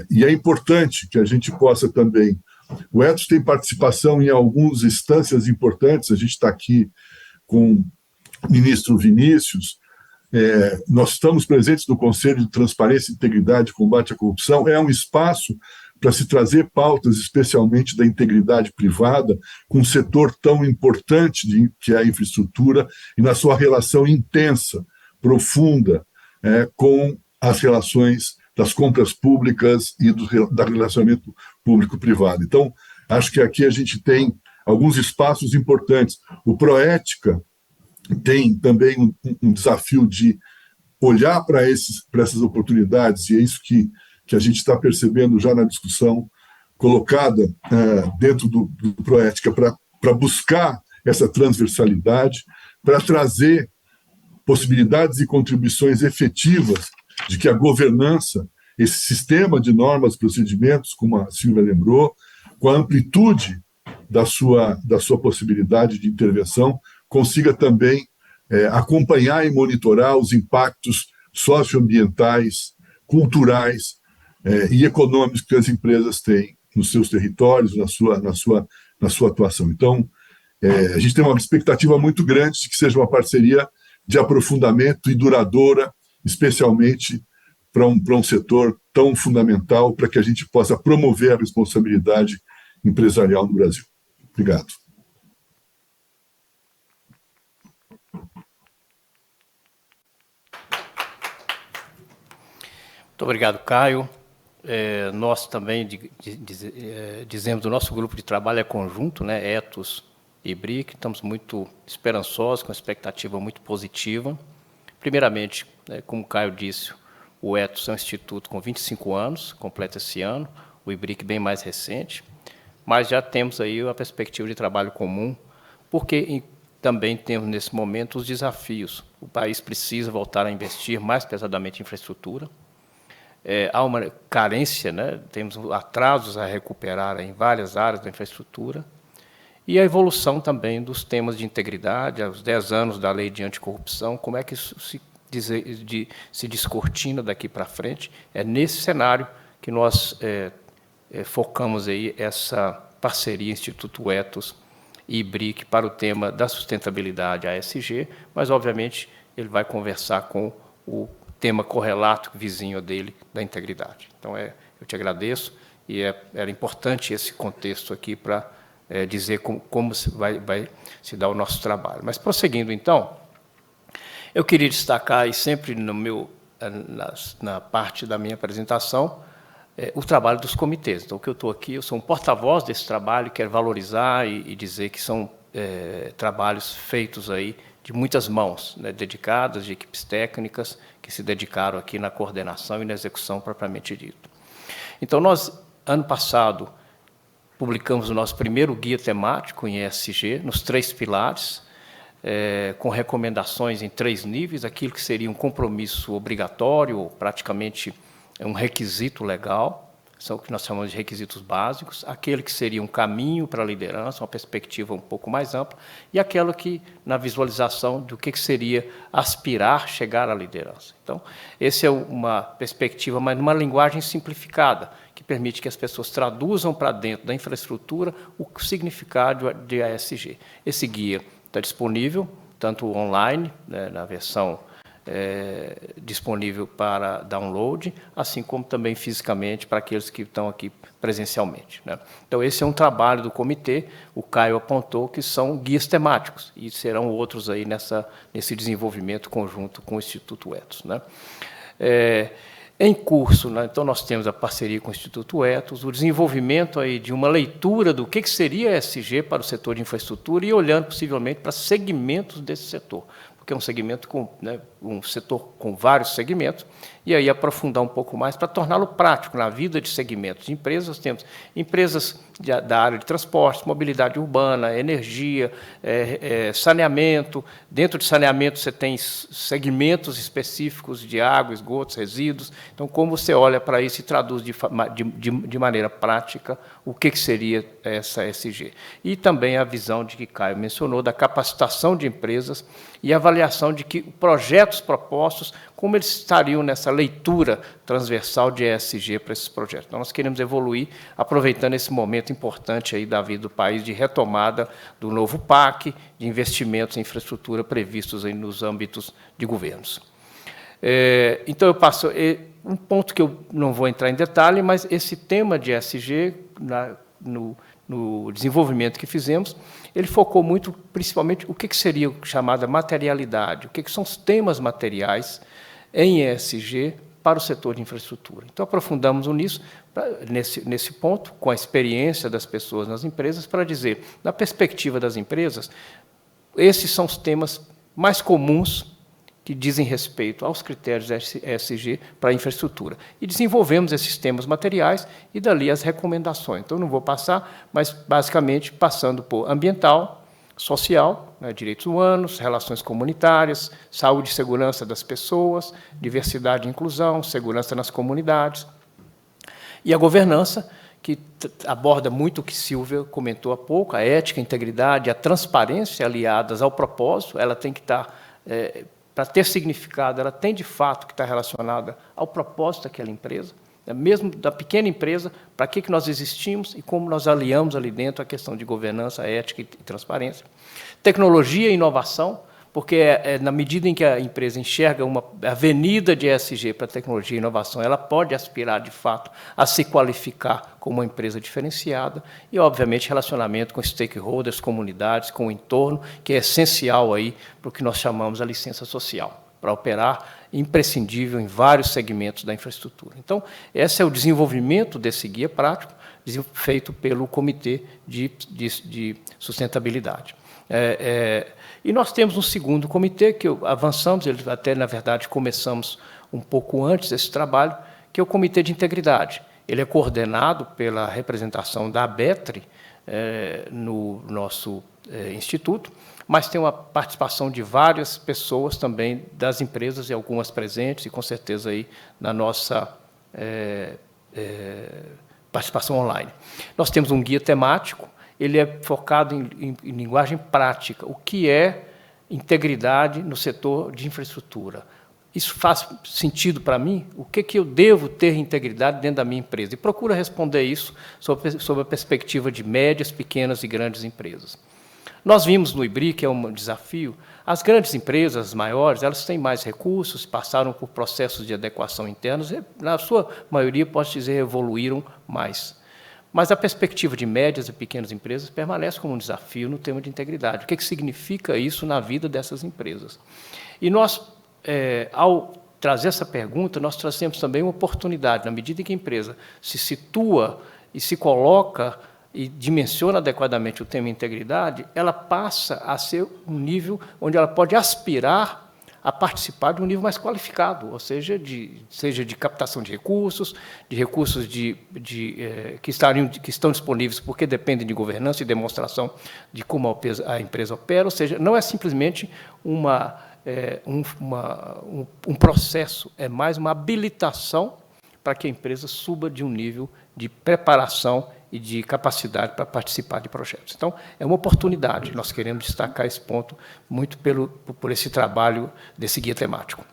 e é importante que a gente possa também... O Ethos tem participação em algumas instâncias importantes, a gente está aqui com o ministro Vinícius, nós estamos presentes no Conselho de Transparência, Integridade e Combate à Corrupção, é um espaço para se trazer pautas, especialmente da integridade privada, com um setor tão importante que é a infraestrutura, e na sua relação intensa, profunda, com as relações das compras públicas e do relacionamento público-privado. Então, acho que aqui a gente tem alguns espaços importantes. O Proética tem também um desafio de olhar para essas oportunidades, e é isso que a gente está percebendo já na discussão colocada dentro do Proética, para buscar essa transversalidade, para trazer possibilidades e contribuições efetivas de que a governança, esse sistema de normas e procedimentos, como a Silvia lembrou, com a amplitude da sua possibilidade de intervenção, consiga também acompanhar e monitorar os impactos socioambientais, culturais e econômicos que as empresas têm nos seus territórios, na sua atuação. Então, a gente tem uma expectativa muito grande de que seja uma parceria de aprofundamento e duradoura, especialmente para um setor tão fundamental para que a gente possa promover a responsabilidade empresarial no Brasil. Obrigado. Muito obrigado, Caio. Nós também dizemos o nosso grupo de trabalho é conjunto, né, Ethos e IBRIC, estamos muito esperançosos, com uma expectativa muito positiva. Primeiramente, como o Caio disse, o Ethos é um instituto com 25 anos, completa esse ano, o IBRIC bem mais recente, mas já temos aí a perspectiva de trabalho comum, porque também temos, nesse momento, os desafios. O país precisa voltar a investir mais pesadamente em infraestrutura. Há uma carência, né? Temos atrasos a recuperar em várias áreas da infraestrutura, e a evolução também dos temas de integridade, aos 10 anos da lei de anticorrupção, como é que isso se descortina daqui para frente. É nesse cenário que nós focamos aí essa parceria Instituto Ethos e IBRIC para o tema da sustentabilidade ASG, mas, obviamente, ele vai conversar com o tema correlato vizinho dele, da integridade. Então, eu te agradeço, e era importante esse contexto aqui para dizer como vai se dar o nosso trabalho. Mas, prosseguindo, então, eu queria destacar, e sempre na parte da minha apresentação, o trabalho dos comitês. Então, o que eu estou aqui, eu sou um porta-voz desse trabalho, quero valorizar e dizer que são trabalhos feitos aí de muitas mãos, né, dedicadas, de equipes técnicas, que se dedicaram aqui na coordenação e na execução propriamente dito. Então, nós, ano passado, publicamos o nosso primeiro guia temático em ESG, nos 3 pilares, com recomendações em 3 níveis, aquilo que seria um compromisso obrigatório, ou praticamente um requisito legal, são o que nós chamamos de requisitos básicos, aquele que seria um caminho para a liderança, uma perspectiva um pouco mais ampla, e aquela que, na visualização do que seria aspirar, chegar à liderança. Então, essa é uma perspectiva, mas numa linguagem simplificada, que permite que as pessoas traduzam para dentro da infraestrutura o significado de ESG. Esse guia está disponível, tanto online, né, na versão disponível para download, assim como também fisicamente para aqueles que estão aqui presencialmente, né? Então, esse é um trabalho do comitê, o Caio apontou que são guias temáticos, e serão outros aí nesse desenvolvimento conjunto com o Instituto Ethos, né? Em curso, né, então, nós temos a parceria com o Instituto Ethos, o desenvolvimento aí de uma leitura do que seria ESG para o setor de infraestrutura e olhando possivelmente para segmentos desse setor, porque é um segmento um setor com vários segmentos, e aí aprofundar um pouco mais para torná-lo prático na vida de segmentos de empresas. Temos empresas da área de transporte, mobilidade urbana, energia, saneamento. Dentro de saneamento você tem segmentos específicos de água, esgotos, resíduos. Então, como você olha para isso e traduz de maneira prática o que seria essa ESG. E também a visão de que Caio mencionou, da capacitação de empresas e avaliação de que projetos propostos, como eles estariam nessa leitura transversal de ESG para esses projetos. Então, nós queremos evoluir, aproveitando esse momento importante aí da vida do país, de retomada do novo PAC, de investimentos em infraestrutura previstos aí nos âmbitos de governos. Então, eu passo um ponto que eu não vou entrar em detalhe, mas esse tema de ESG, no desenvolvimento que fizemos, ele focou muito, principalmente, o que seria chamada materialidade, o que são os temas materiais em ESG para o setor de infraestrutura. Então, aprofundamos nisso, nesse ponto, com a experiência das pessoas nas empresas, para dizer, na perspectiva das empresas, esses são os temas mais comuns que dizem respeito aos critérios ESG para a infraestrutura. E desenvolvemos esses temas materiais e, dali, as recomendações. Então, não vou passar, mas, basicamente, passando por ambiental, social, né, direitos humanos, relações comunitárias, saúde e segurança das pessoas, diversidade e inclusão, segurança nas comunidades. E a governança, que aborda muito o que Silvia comentou há pouco, a ética, a integridade, a transparência aliadas ao propósito, ela tem que estar... para ter significado, ela tem, de fato, que estar relacionada ao propósito daquela empresa, mesmo da pequena empresa, para que nós existimos e como nós aliamos ali dentro a questão de governança, ética e transparência. Tecnologia e inovação, porque na medida em que a empresa enxerga uma avenida de ESG para tecnologia e inovação, ela pode aspirar, de fato, a se qualificar como uma empresa diferenciada e, obviamente, relacionamento com stakeholders, comunidades, com o entorno, que é essencial aí para o que nós chamamos a licença social, para operar imprescindível em vários segmentos da infraestrutura. Então, esse é o desenvolvimento desse guia prático, feito pelo Comitê de Sustentabilidade. E nós temos um segundo comitê, que avançamos, até, na verdade, começamos um pouco antes desse trabalho, que é o Comitê de Integridade. Ele é coordenado pela representação da ABETRE no nosso instituto, mas tem uma participação de várias pessoas também das empresas, e algumas presentes, e com certeza aí na nossa participação online. Nós temos um guia temático, ele é focado em linguagem prática, o que é integridade no setor de infraestrutura. Isso faz sentido para mim? O que eu devo ter integridade dentro da minha empresa? E procura responder isso sob a perspectiva de médias, pequenas e grandes empresas. Nós vimos no IBRI, que é um desafio, as grandes empresas, as maiores, elas têm mais recursos, passaram por processos de adequação internos, e, na sua maioria, posso dizer, evoluíram mais. Mas a perspectiva de médias e pequenas empresas permanece como um desafio no tema de integridade. O que significa isso na vida dessas empresas? E nós, ao trazer essa pergunta, nós trazemos também uma oportunidade, na medida em que a empresa se situa e se coloca e dimensiona adequadamente o tema integridade, ela passa a ser um nível onde ela pode aspirar a participar de um nível mais qualificado, ou seja, de captação de recursos que estão disponíveis porque dependem de governança e demonstração de como a empresa opera, ou seja, não é simplesmente um processo, é mais uma habilitação para que a empresa suba de um nível de preparação e de capacidade para participar de projetos. Então, é uma oportunidade, nós queremos destacar esse ponto muito por esse trabalho desse guia temático.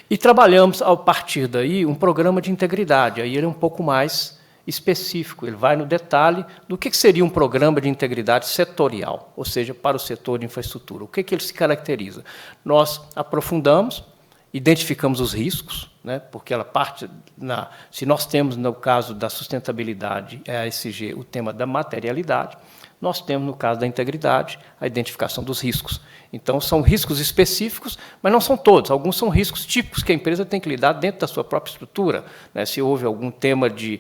E trabalhamos, a partir daí, um programa de integridade, aí ele é um pouco mais específico, ele vai no detalhe do que seria um programa de integridade setorial, ou seja, para o setor de infraestrutura. O que ele se caracteriza? Nós aprofundamos, identificamos os riscos, né, porque ela parte se nós temos, no caso da sustentabilidade, a ESG, o tema da materialidade, nós temos, no caso da integridade, a identificação dos riscos. Então, são riscos específicos, mas não são todos. Alguns são riscos típicos que a empresa tem que lidar dentro da sua própria estrutura, né? Se houve algum tema de,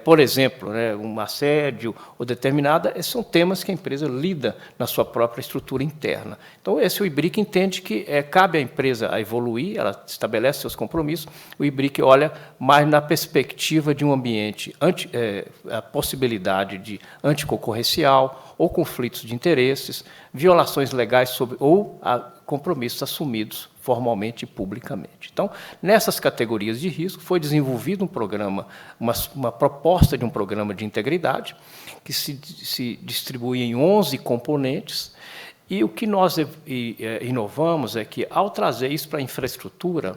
por exemplo, né, um assédio ou determinada, esses são temas que a empresa lida na sua própria estrutura interna. Então, o IBRIC entende que cabe à empresa a evoluir, ela estabelece seus compromissos, o IBRIC olha mais na perspectiva de um ambiente, a possibilidade de anticoncorrencial, ou conflitos de interesses, violações legais ou compromissos assumidos formalmente e publicamente. Então, nessas categorias de risco, foi desenvolvido um programa, uma proposta de um programa de integridade, que se distribui em 11 componentes, e o que nós inovamos é que, ao trazer isso para a infraestrutura,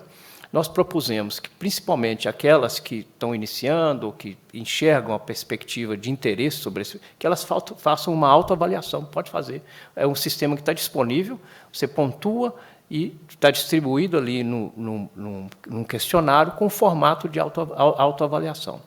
nós propusemos que, principalmente aquelas que estão iniciando, ou que enxergam a perspectiva de interesse sobre isso, que elas façam uma autoavaliação, pode fazer. É um sistema que está disponível, você pontua e está distribuído ali num questionário com formato de autoavaliação.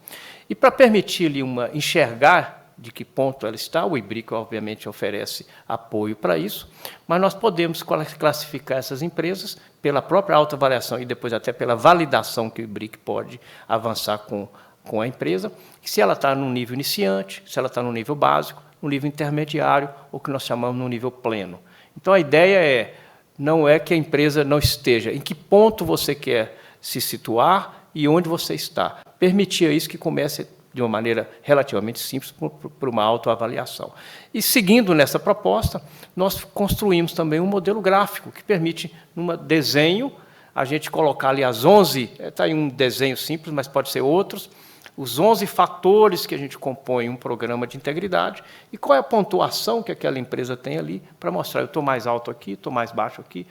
E para permitir-lhe enxergar de que ponto ela está, o IBRIC, obviamente, oferece apoio para isso, mas nós podemos classificar essas empresas pela própria autoavaliação e depois até pela validação que o IBRIC pode avançar com a empresa, se ela está no nível iniciante, se ela está no nível básico, no nível intermediário, ou que nós chamamos no nível pleno. Então, a ideia não é que a empresa não esteja, em que ponto você quer se situar e onde você está. Permitir isso que comece de uma maneira relativamente simples, por uma autoavaliação. E, seguindo nessa proposta, nós construímos também um modelo gráfico que permite, num desenho, a gente colocar ali as 11, está aí um desenho simples, mas pode ser outros, os 11 fatores que a gente compõe um programa de integridade e qual é a pontuação que aquela empresa tem ali para mostrar, eu estou mais alto aqui, estou mais baixo aqui,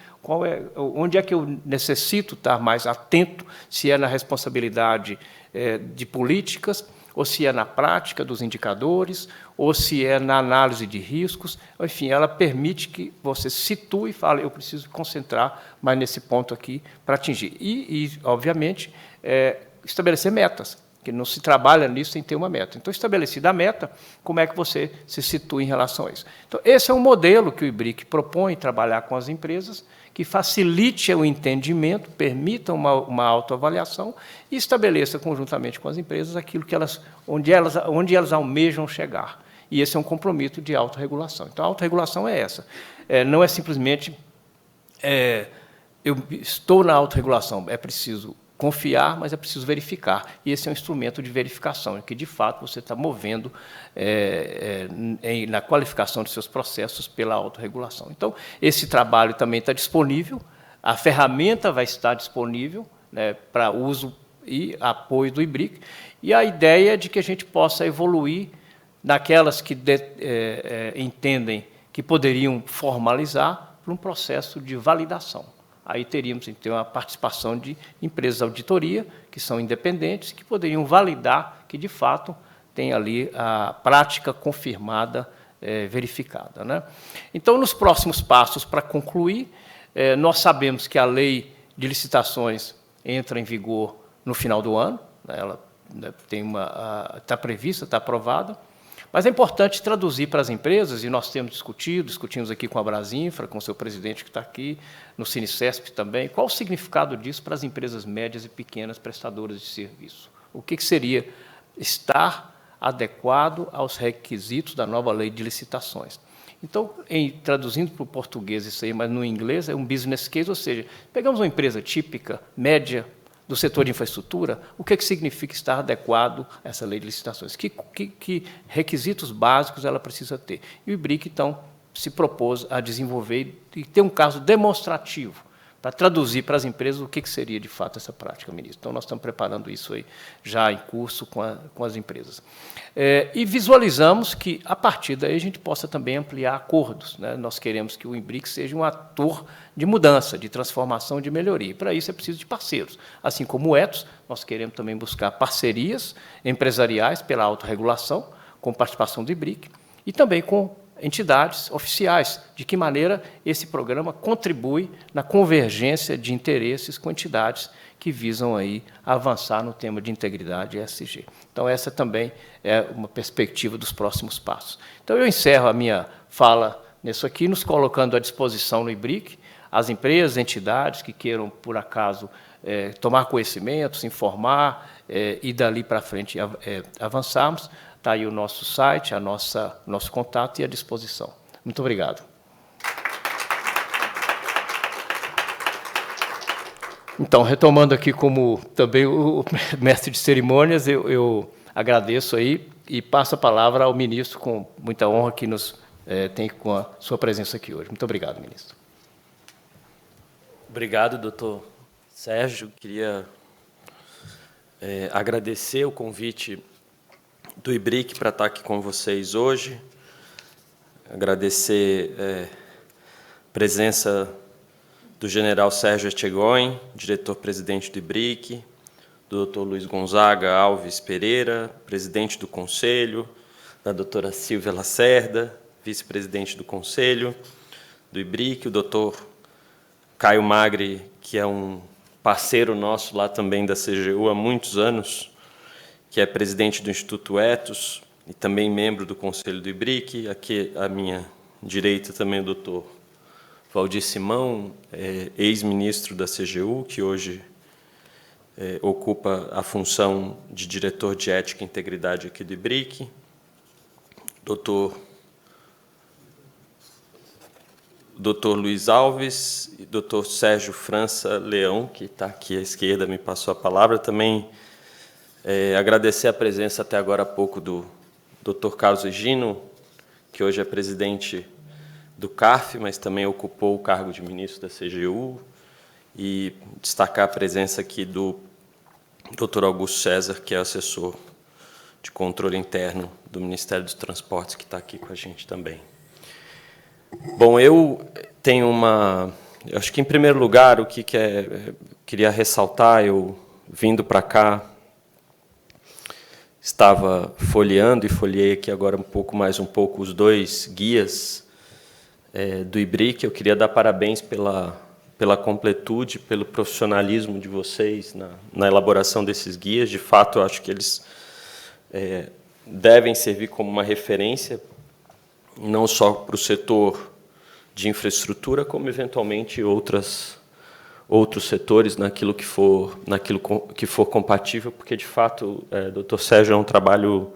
onde é que eu necessito estar mais atento, se é na responsabilidade de políticas, ou se é na prática dos indicadores, ou se é na análise de riscos. Enfim, ela permite que você situe e fale, eu preciso concentrar mais nesse ponto aqui para atingir. E obviamente, estabelecer metas, que não se trabalha nisso sem ter uma meta. Então, estabelecida a meta, como é que você se situa em relação a isso? Então, esse é um modelo que o IBRIC propõe trabalhar com as empresas, que facilite o entendimento, permita uma autoavaliação e estabeleça conjuntamente com as empresas aquilo que onde elas almejam chegar. E esse é um compromisso de autorregulação. Então, a autorregulação é essa. Não é simplesmente eu estou na autorregulação, é preciso confiar, mas é preciso verificar. E esse é um instrumento de verificação, em que, de fato, você está movendo na qualificação de seus processos pela autorregulação. Então, esse trabalho também está disponível, a ferramenta vai estar disponível, né, para uso e apoio do IBRIC, e a ideia é de que a gente possa evoluir naquelas que entendem que poderiam formalizar para um processo de validação. Aí teríamos então a participação de empresas de auditoria, que são independentes, que poderiam validar que, de fato, tem ali a prática confirmada, verificada, né? Então, nos próximos passos, para concluir, nós sabemos que a lei de licitações entra em vigor no final do ano, né? Ela está prevista, está aprovada, mas é importante traduzir para as empresas, e nós temos discutimos aqui com a Brasinfra, com o seu presidente que está aqui, no Cinicesp também, qual o significado disso para as empresas médias e pequenas prestadoras de serviço? O que seria estar adequado aos requisitos da nova lei de licitações? Então, traduzindo para o português isso aí, mas no inglês, é um business case, ou seja, pegamos uma empresa típica, média, do setor de infraestrutura, o que significa estar adequado a essa lei de licitações? Que requisitos básicos ela precisa ter? E o IBRIC, então, se propôs a desenvolver e ter um caso demonstrativo para traduzir para as empresas o que seria, de fato, essa prática, ministro. Então, nós estamos preparando isso aí já em curso com as empresas. E visualizamos que, a partir daí, a gente possa também ampliar acordos, né? Nós queremos que o IBRIC seja um ator de mudança, de transformação, de melhoria. E, para isso, é preciso de parceiros. Assim como o Ethos, nós queremos também buscar parcerias empresariais pela autorregulação, com participação do IBRIC, e também com entidades oficiais, de que maneira esse programa contribui na convergência de interesses com entidades que visam aí avançar no tema de integridade ESG. Então, essa também é uma perspectiva dos próximos passos. Então, eu encerro a minha fala nisso aqui, nos colocando à disposição no IBRIC, as empresas, entidades que queiram, por acaso, tomar conhecimento, se informar e, dali para frente, avançarmos. Está aí o nosso site, nosso contato e à disposição. Muito obrigado. Então, retomando aqui como também o mestre de cerimônias, eu agradeço aí e passo a palavra ao ministro com muita honra que nos tem com a sua presença aqui hoje. Muito obrigado, ministro. Obrigado, doutor Sérgio. Queria agradecer o convite do IBRIC para estar aqui com vocês hoje. Agradecer a presença do general Sérgio Etchegoyen, diretor-presidente do IBRIC, do Dr. Luiz Gonzaga Alves Pereira, presidente do Conselho, da doutora Silvia Lacerda, vice-presidente do Conselho do IBRIC, o Dr. Caio Magri, que é um parceiro nosso lá também da CGU há muitos anos, que é presidente do Instituto Ethos e também membro do Conselho do IBRIC. Aqui à minha direita também o doutor Valdir Simão, ex-ministro da CGU, que hoje ocupa a função de diretor de Ética e Integridade aqui do IBRIC. Doutor Luiz Alves e doutor Sérgio França Leão, que está aqui à esquerda, me passou a palavra. Também agradecer a presença até agora há pouco do doutor Carlos Egino, que hoje é presidente do CARF, mas também ocupou o cargo de ministro da CGU, e destacar a presença aqui do doutor Augusto César, que é assessor de controle interno do Ministério dos Transportes, que está aqui com a gente também. Bom, eu tenho eu acho que, em primeiro lugar, o que queria ressaltar, eu vindo para cá, estava folheando e folhei aqui agora um pouco os dois guias do IBRIC. Eu queria dar parabéns pela completude, pelo profissionalismo de vocês na elaboração desses guias. De fato, eu acho que eles devem servir como uma referência, não só para o setor de infraestrutura, como, eventualmente, outros setores, naquilo que for compatível, porque, de fato, doutor Sérgio, é um trabalho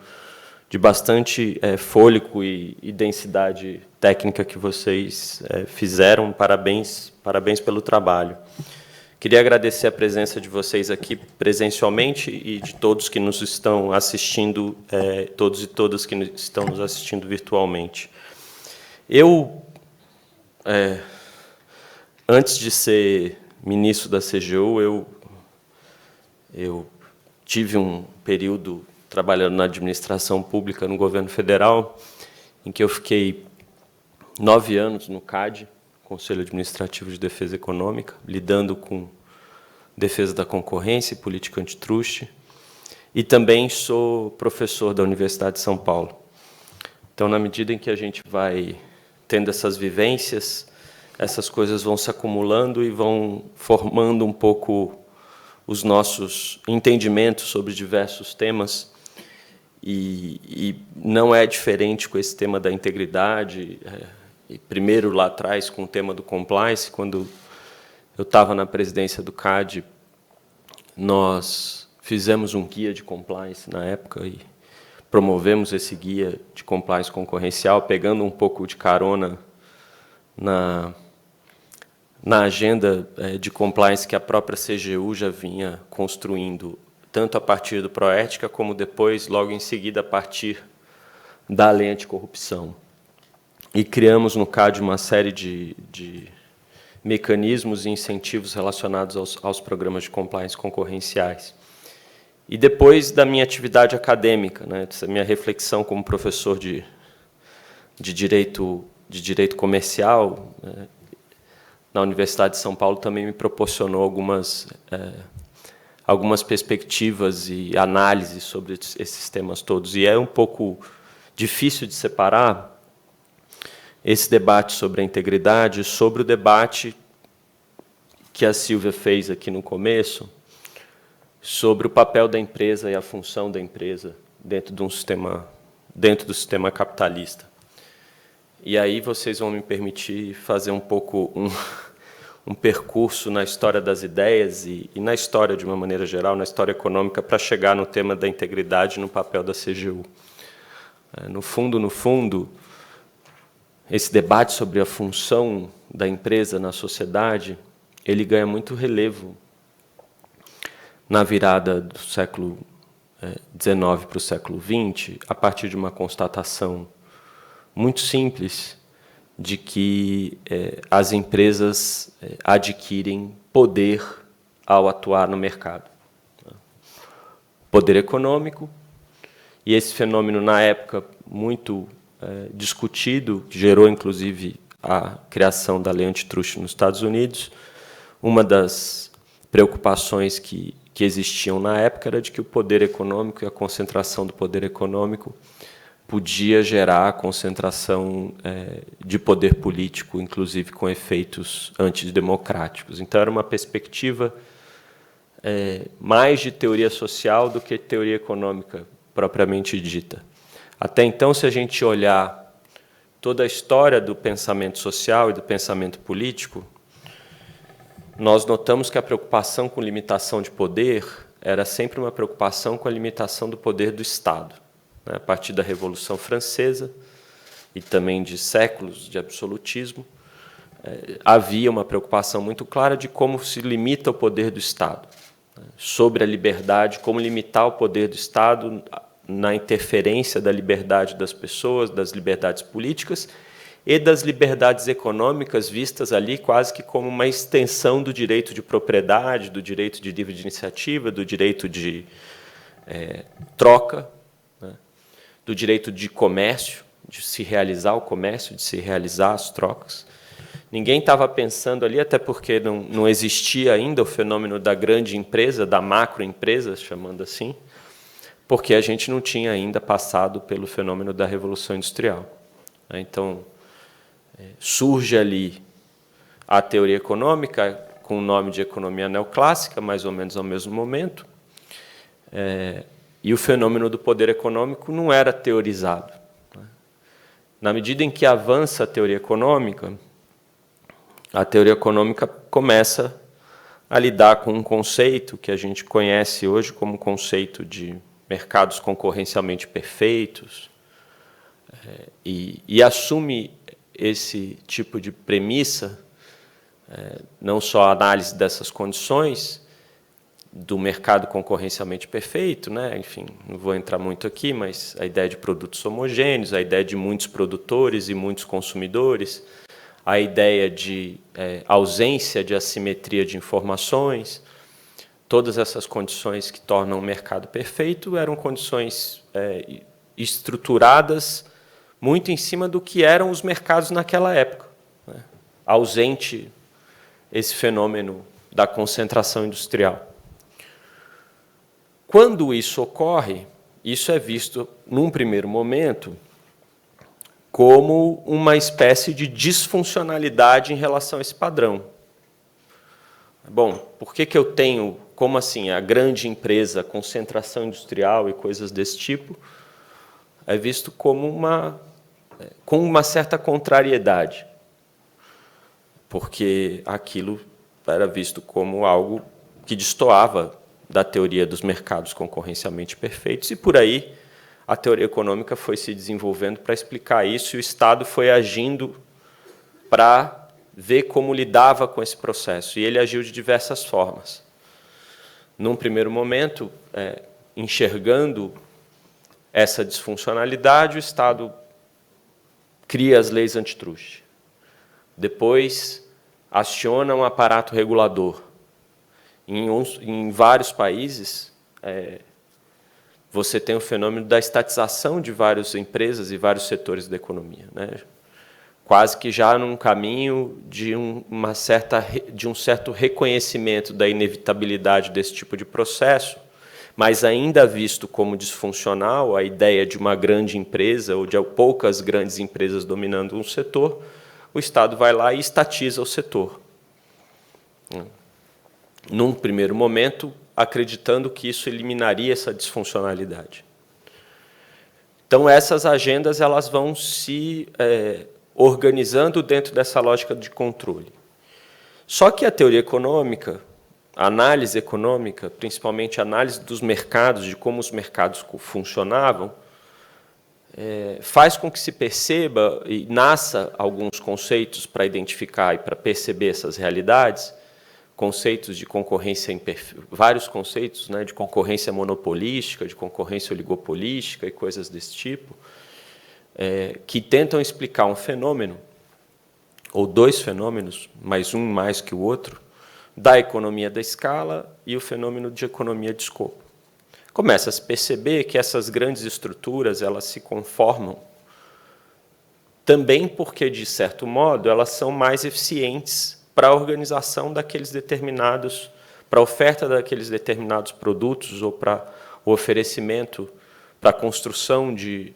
de bastante fôlego e densidade técnica que vocês fizeram. Parabéns pelo trabalho. Queria agradecer a presença de vocês aqui presencialmente e de todos que nos estão assistindo, todos e todas que estão nos assistindo virtualmente. Eu, antes de ser ministro da CGU, eu tive um período trabalhando na administração pública no governo federal, em que eu fiquei 9 anos no CAD, Conselho Administrativo de Defesa Econômica, lidando com defesa da concorrência e política antitruste, e também sou professor da Universidade de São Paulo. Então, na medida em que a gente vai tendo essas vivências, essas coisas vão se acumulando e vão formando um pouco os nossos entendimentos sobre diversos temas, e não é diferente com esse tema da integridade. E primeiro, lá atrás, com o tema do compliance, quando eu estava na presidência do CAD, nós fizemos um guia de compliance na época, e promovemos esse guia de compliance concorrencial, pegando um pouco de carona na agenda de compliance que a própria CGU já vinha construindo, tanto a partir do Proética, como depois, logo em seguida, a partir da Lei Anticorrupção. E criamos, no CAD, uma série de mecanismos e incentivos relacionados aos programas de compliance concorrenciais. E depois da minha atividade acadêmica, né, essa minha reflexão como professor de direito comercial, né, na Universidade de São Paulo, também me proporcionou algumas perspectivas e análises sobre esses temas todos. E é um pouco difícil de separar esse debate sobre a integridade sobre o debate que a Silvia fez aqui no começo, sobre o papel da empresa e a função da empresa dentro do sistema capitalista. E aí vocês vão me permitir fazer um pouco um percurso na história das ideias e na história, de uma maneira geral, na história econômica, para chegar no tema da integridade e no papel da CGU. No fundo, esse debate sobre a função da empresa na sociedade, ele ganha muito relevo na virada do século XIX para o século XX, a partir de uma constatação muito simples de que as empresas adquirem poder ao atuar no mercado. Poder econômico, e esse fenômeno, na época, muito discutido, que gerou, inclusive, a criação da lei antitruste nos Estados Unidos. Uma das preocupações que existiam na época era de que o poder econômico e a concentração do poder econômico podia gerar a concentração de poder político, inclusive com efeitos antidemocráticos. Então, era uma perspectiva mais de teoria social do que teoria econômica propriamente dita. Até então, se a gente olhar toda a história do pensamento social e do pensamento político, nós notamos que a preocupação com limitação de poder era sempre uma preocupação com a limitação do poder do Estado. A partir da Revolução Francesa e também de séculos de absolutismo, havia uma preocupação muito clara de como se limita o poder do Estado, sobre a liberdade, como limitar o poder do Estado na interferência da liberdade das pessoas, das liberdades políticas e das liberdades econômicas, vistas ali quase que como uma extensão do direito de propriedade, do direito de livre iniciativa, do direito de troca, né, do direito de comércio, de se realizar o comércio, de se realizar as trocas. Ninguém estava pensando ali, até porque não existia ainda o fenômeno da grande empresa, da macroempresa, chamando assim, porque a gente não tinha ainda passado pelo fenômeno da Revolução Industrial. Então, surge ali a teoria econômica, com o nome de economia neoclássica, mais ou menos ao mesmo momento, e o fenômeno do poder econômico não era teorizado. Na medida em que avança a teoria econômica começa a lidar com um conceito que a gente conhece hoje como conceito de mercados concorrencialmente perfeitos, e assume esse tipo de premissa, não só a análise dessas condições do mercado concorrencialmente perfeito, né? Enfim, não vou entrar muito aqui, mas a ideia de produtos homogêneos, a ideia de muitos produtores e muitos consumidores, a ideia de ausência de assimetria de informações, todas essas condições que tornam o mercado perfeito eram condições estruturadas muito em cima do que eram os mercados naquela época, né? Ausente esse fenômeno da concentração industrial. Quando isso ocorre, isso é visto, num primeiro momento, como uma espécie de disfuncionalidade em relação a esse padrão. Bom, por que eu tenho, como assim, a grande empresa, concentração industrial e coisas desse tipo, é visto como com uma certa contrariedade, porque aquilo era visto como algo que destoava da teoria dos mercados concorrencialmente perfeitos, e por aí a teoria econômica foi se desenvolvendo para explicar isso, e o Estado foi agindo para ver como lidava com esse processo. E ele agiu de diversas formas. Num primeiro momento, enxergando essa disfuncionalidade, o Estado cria as leis antitruste. Depois, aciona um aparato regulador. Em vários países, você tem o fenômeno da estatização de várias empresas e vários setores da economia, né? Quase que já num caminho de um certo reconhecimento da inevitabilidade desse tipo de processo, mas ainda visto como disfuncional a ideia de uma grande empresa ou de poucas grandes empresas dominando um setor, o Estado vai lá e estatiza o setor. Num primeiro momento, acreditando que isso eliminaria essa disfuncionalidade. Então, essas agendas elas vão se organizando dentro dessa lógica de controle. Só que a teoria econômica, a análise econômica, principalmente a análise dos mercados, de como os mercados funcionavam, faz com que se perceba e nasça alguns conceitos para identificar e para perceber essas realidades, conceitos de concorrência, vários conceitos, né, de concorrência monopolística, de concorrência oligopolística e coisas desse tipo, que tentam explicar um fenômeno, ou dois fenômenos, mas um mais que o outro, da economia da escala e o fenômeno de economia de escopo. Começa a se perceber que essas grandes estruturas elas se conformam também porque, de certo modo, elas são mais eficientes para a organização daqueles determinados, para a oferta daqueles determinados produtos ou para o oferecimento, para a construção de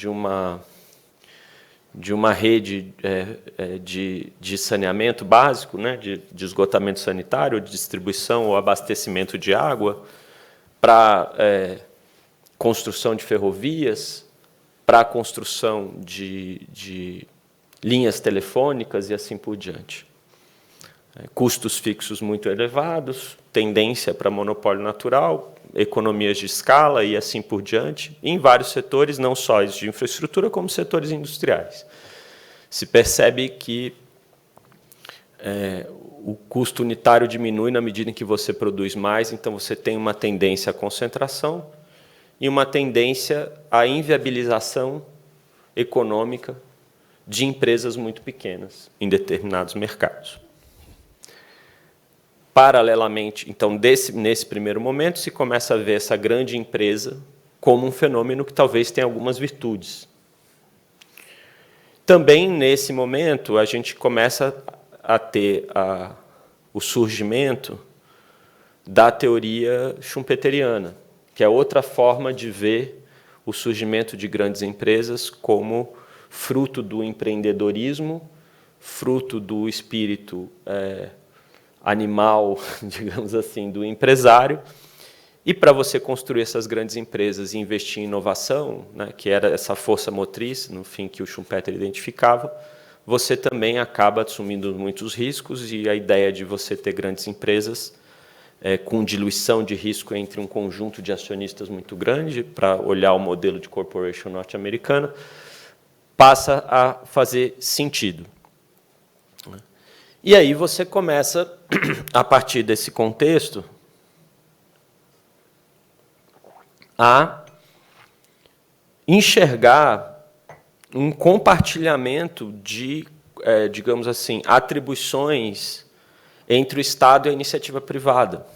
uma rede de saneamento básico, né, de esgotamento sanitário, de distribuição ou abastecimento de água, para construção de ferrovias, para a construção de linhas telefônicas e assim por diante. Custos fixos muito elevados, tendência para monopólio natural, economias de escala e assim por diante, em vários setores, não só de infraestrutura, como setores industriais. Se percebe que o custo unitário diminui na medida em que você produz mais, então você tem uma tendência à concentração e uma tendência à inviabilização econômica de empresas muito pequenas em determinados mercados. Paralelamente, então, nesse primeiro momento, se começa a ver essa grande empresa como um fenômeno que talvez tenha algumas virtudes. Também, nesse momento, a gente começa a ter o surgimento da teoria schumpeteriana, que é outra forma de ver o surgimento de grandes empresas como fruto do empreendedorismo, fruto do espírito animal, digamos assim, do empresário. E para você construir essas grandes empresas e investir em inovação, né, que era essa força motriz, no fim, que o Schumpeter identificava, você também acaba assumindo muitos riscos, e a ideia de você ter grandes empresas com diluição de risco entre um conjunto de acionistas muito grande, para olhar o modelo de corporation norte-americana, passa a fazer sentido. E aí você começa, a partir desse contexto, a enxergar um compartilhamento de, digamos assim, atribuições entre o Estado e a iniciativa privada.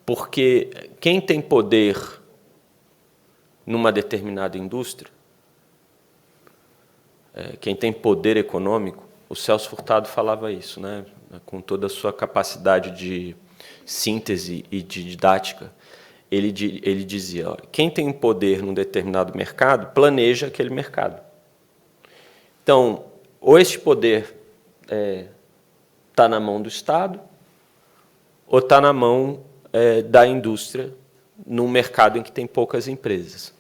Porque quem tem poder numa determinada indústria, quem tem poder econômico, o Celso Furtado falava isso, né, com toda a sua capacidade de síntese e de didática. Ele dizia, olha, quem tem poder num determinado mercado, planeja aquele mercado. Então, ou este poder está na mão do Estado, ou está na mão da indústria, num mercado em que tem poucas empresas.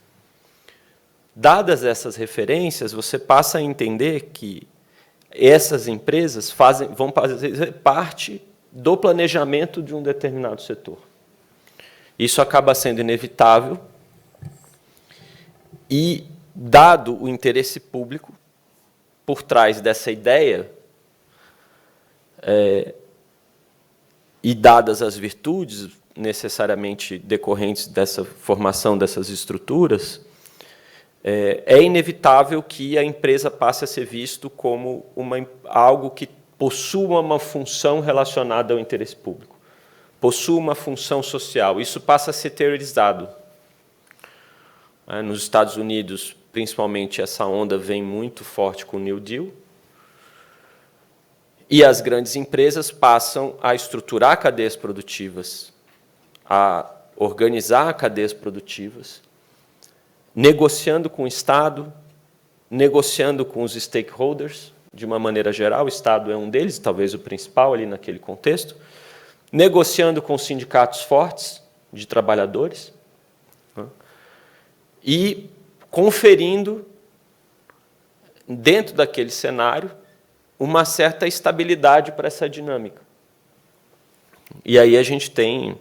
Dadas essas referências, você passa a entender que essas empresas vão fazer parte do planejamento de um determinado setor. Isso acaba sendo inevitável, E, dado o interesse público, por trás dessa ideia, e dadas as virtudes necessariamente decorrentes dessa formação dessas estruturas, é inevitável que a empresa passe a ser visto como algo que possua uma função relacionada ao interesse público, possua uma função social. Isso passa a ser teorizado. Nos Estados Unidos, principalmente, essa onda vem muito forte com o New Deal, e as grandes empresas passam a estruturar cadeias produtivas, a organizar cadeias produtivas, negociando com o Estado, negociando com os stakeholders, de uma maneira geral, o Estado é um deles, talvez o principal ali naquele contexto, negociando com sindicatos fortes de trabalhadores, né, e conferindo, dentro daquele cenário, uma certa estabilidade para essa dinâmica. E aí a gente tem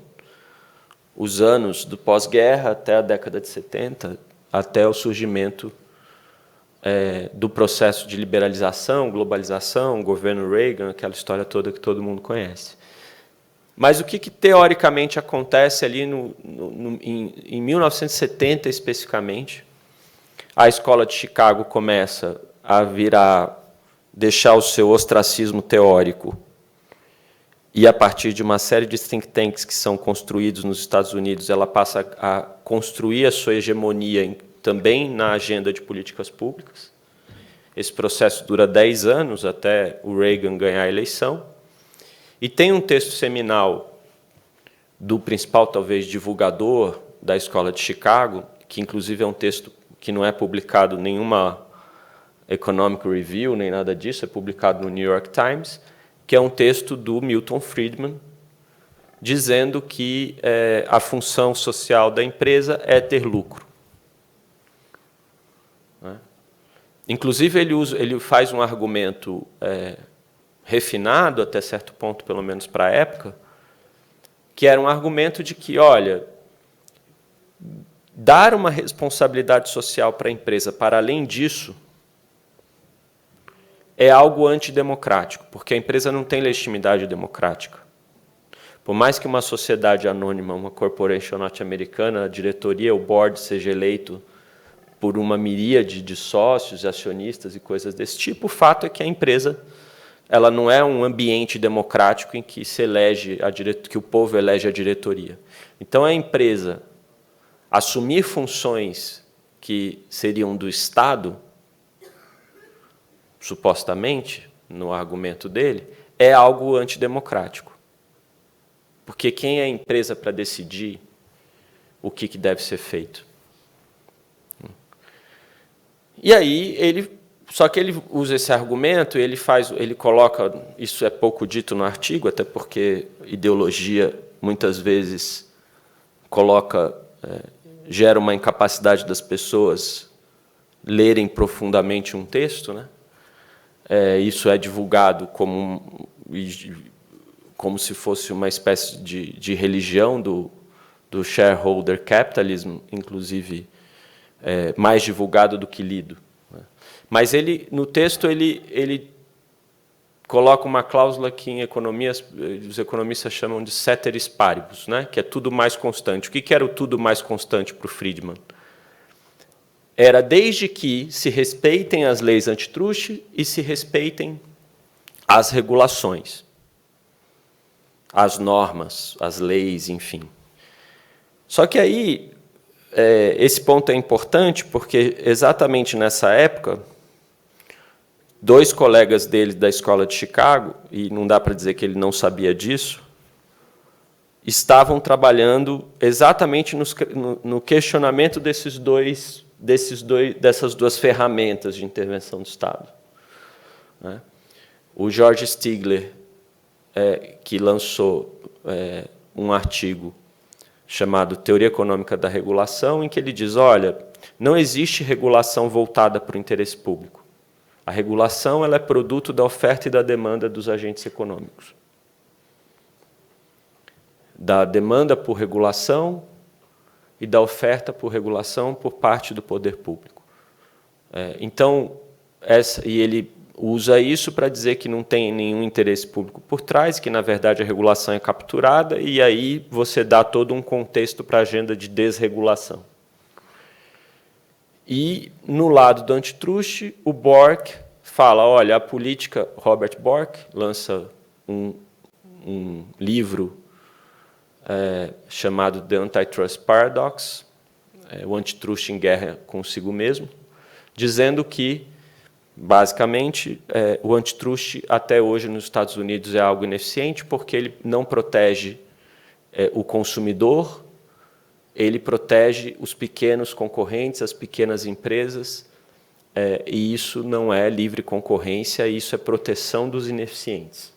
os anos do pós-guerra até a década de 70, até o surgimento do processo de liberalização, globalização, governo Reagan, aquela história toda que todo mundo conhece. Mas o que teoricamente acontece ali em 1970, especificamente? A escola de Chicago começa a deixar o seu ostracismo teórico e, a partir de uma série de think tanks que são construídos nos Estados Unidos, ela passa a construir a sua hegemonia também na agenda de políticas públicas. Esse processo dura 10 anos, até o Reagan ganhar a eleição. E tem um texto seminal do principal, talvez, divulgador da escola de Chicago, que, inclusive, é um texto que não é publicado em nenhuma Economic Review, nem nada disso, é publicado no New York Times, que é um texto do Milton Friedman, dizendo que a função social da empresa é ter lucro. Inclusive, ele faz um argumento refinado, até certo ponto, pelo menos para a época, que era um argumento de que, olha, dar uma responsabilidade social para a empresa, para além disso, é algo antidemocrático, porque a empresa não tem legitimidade democrática. Por mais que uma sociedade anônima, uma corporation norte-americana, a diretoria, o board seja eleito por uma miríade de sócios, acionistas e coisas desse tipo, o fato é que a empresa ela não é um ambiente democrático em que se elege que o povo elege a diretoria. Então, a empresa assumir funções que seriam do Estado, supostamente, no argumento dele, é algo antidemocrático. Porque quem é a empresa para decidir o que deve ser feito? E aí, só que ele usa esse argumento, ele coloca, isso é pouco dito no artigo, até porque ideologia, muitas vezes, gera uma incapacidade das pessoas lerem profundamente um texto, né? Isso é divulgado como se fosse uma espécie de religião do shareholder capitalism, inclusive mais divulgado do que lido. Mas no texto ele coloca uma cláusula que em economia os economistas chamam de ceteris paribus, né? Que é tudo mais constante. O que era o tudo mais constante para o Friedman? Era desde que se respeitem as leis antitruste e se respeitem as regulações, as normas, as leis, enfim. Só que aí, esse ponto é importante porque, exatamente nessa época, 2 colegas dele da escola de Chicago, e não dá para dizer que ele não sabia disso, estavam trabalhando exatamente no questionamento dessas 2 ferramentas de intervenção do Estado. O George Stigler, que lançou um artigo chamado Teoria Econômica da Regulação, em que ele diz, olha, não existe regulação voltada para o interesse público. A regulação ela é produto da oferta e da demanda dos agentes e da oferta por regulação por parte do poder público. Então, e ele usa isso para dizer que não tem nenhum interesse público por trás, que, na verdade, a regulação é capturada, e aí você dá todo um contexto para a agenda de desregulação. E, no lado do antitruste, o Bork fala, olha, a política... Robert Bork lança um livro chamado The Antitrust Paradox, o antitruste em guerra consigo mesmo, dizendo que, basicamente, o antitruste, até hoje, nos Estados Unidos, é algo ineficiente, porque ele não protege o consumidor, ele protege os pequenos concorrentes, as pequenas empresas, e isso não é livre concorrência, isso é proteção dos ineficientes.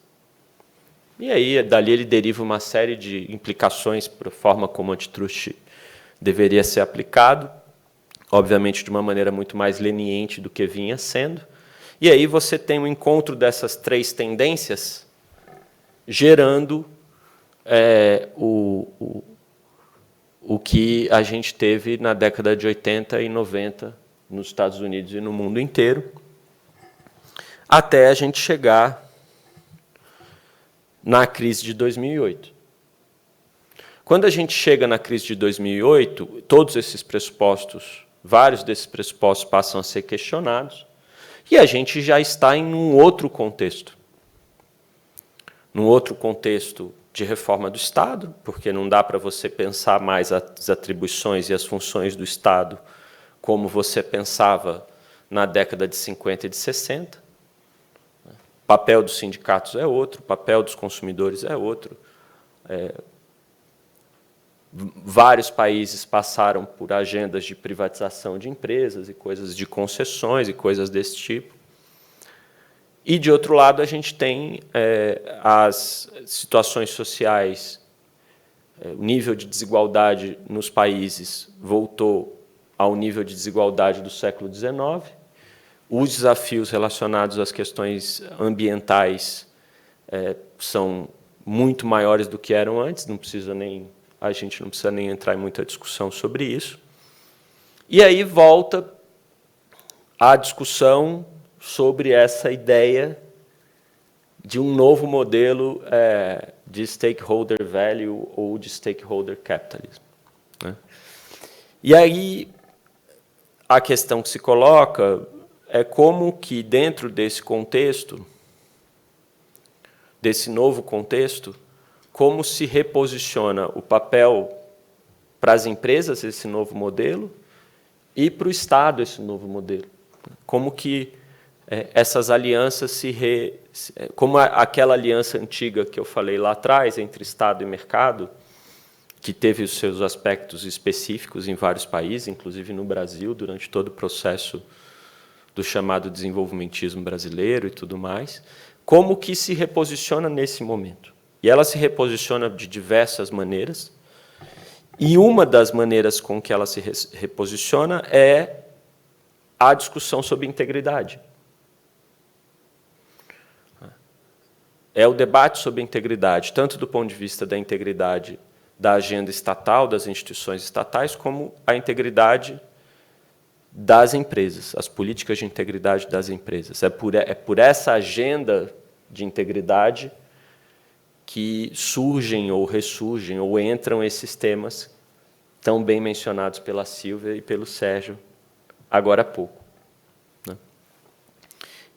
E aí, dali, ele deriva uma série de implicações para a forma como o antitruste deveria ser aplicado, obviamente de uma maneira muito mais leniente do que vinha sendo. E aí você tem um encontro dessas três tendências, gerando o que a gente teve na década de 80 e 90 nos Estados Unidos e no mundo inteiro, até a gente chegar na crise de 2008. Quando a gente chega na crise de 2008, todos esses pressupostos, vários desses pressupostos passam a ser questionados, e a gente já está em um outro contexto. Num outro contexto de reforma do Estado, porque não dá para você pensar mais as atribuições e as funções do Estado como você pensava na década de 50 e de 60. O papel dos sindicatos é outro, o papel dos consumidores é outro. Vários países passaram por agendas de privatização de empresas e coisas de concessões e coisas desse tipo. E, de outro lado, a gente tem as situações sociais, o nível de desigualdade nos países voltou ao nível de desigualdade do século XIX, os desafios relacionados às questões ambientais são muito maiores do que eram antes, a gente não precisa nem entrar em muita discussão sobre isso. E aí volta a discussão sobre essa ideia de um novo modelo de stakeholder value ou de stakeholder capitalism. E aí a questão que se coloca é como que, dentro desse contexto, desse novo contexto, como se reposiciona o papel para as empresas, esse novo modelo, e para o Estado, esse novo modelo. Como que essas alianças como aquela aliança antiga que eu falei lá atrás, entre Estado e mercado, que teve os seus aspectos específicos em vários países, inclusive no Brasil, durante todo o processo do chamado desenvolvimentismo brasileiro e tudo mais, como que se reposiciona nesse momento. E ela se reposiciona de diversas maneiras, e uma das maneiras com que ela se reposiciona é a discussão sobre integridade. É o debate sobre integridade, tanto do ponto de vista da integridade da agenda estatal, das instituições estatais, como a integridade das empresas, as políticas de integridade das empresas. É por essa agenda de integridade que surgem ou ressurgem ou entram esses temas tão bem mencionados pela Silvia e pelo Sérgio agora há pouco.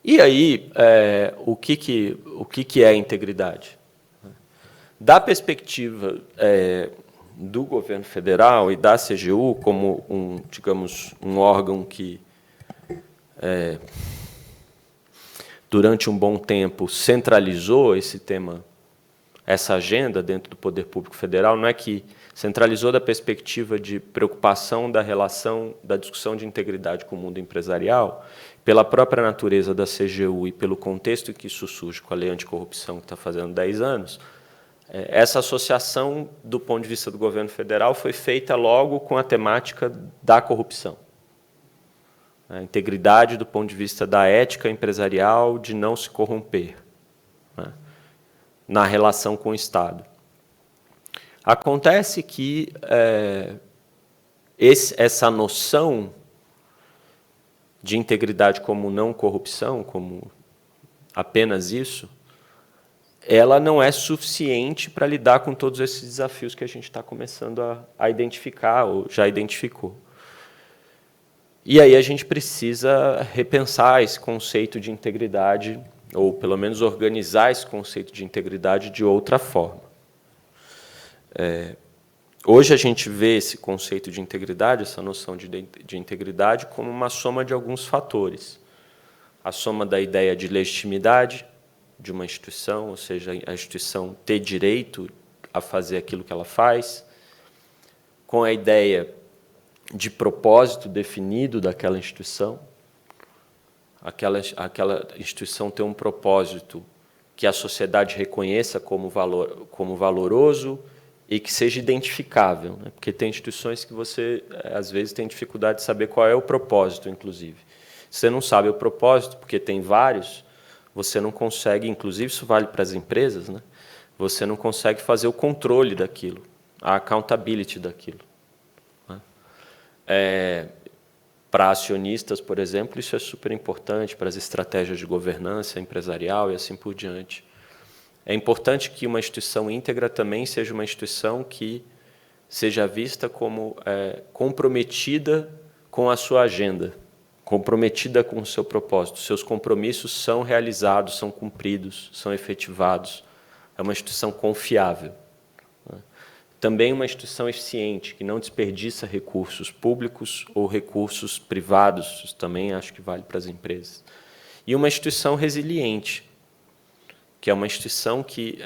E aí, o que é integridade? Da perspectiva do governo federal e da CGU, como digamos, um órgão que, durante um bom tempo, centralizou esse tema, essa agenda dentro do poder público federal, não é que centralizou da perspectiva de preocupação da relação, da discussão de integridade com o mundo empresarial, pela própria natureza da CGU e pelo contexto em que isso surge com a lei anticorrupção, que está fazendo 10 anos, essa associação, do ponto de vista do governo federal, foi feita logo com a temática da corrupção. A integridade do ponto de vista da ética empresarial, de não se corromper, na relação com o Estado. Acontece que essa noção de integridade como não corrupção, como apenas isso, ela não é suficiente para lidar com todos esses desafios que a gente está começando a identificar, ou já identificou. E aí a gente precisa repensar esse conceito de integridade, ou pelo menos organizar esse conceito de integridade de outra forma. Hoje a gente vê esse conceito de integridade, essa noção de integridade, como uma soma de alguns fatores. A soma da ideia de legitimidade de uma instituição, ou seja, a instituição ter direito a fazer aquilo que ela faz, com a ideia de propósito definido daquela instituição, aquela instituição ter um propósito que a sociedade reconheça como valoroso e que seja identificável, né? Porque tem instituições que você, às vezes, tem dificuldade de saber qual é o propósito, inclusive. Se você não sabe o propósito, porque tem vários, você não consegue, inclusive isso vale para as empresas, né? Você não consegue fazer o controle daquilo, a accountability daquilo. Né? Para acionistas, por exemplo, isso é super importante, para as estratégias de governança empresarial e assim por diante. É importante que uma instituição íntegra também seja uma instituição que seja vista como comprometida com a sua agenda, comprometida com o seu propósito. Seus compromissos são realizados, são cumpridos, são efetivados. É uma instituição confiável. Também uma instituição eficiente, que não desperdiça recursos públicos ou recursos privados, isso também acho que vale para as empresas. E uma instituição resiliente, que é uma instituição que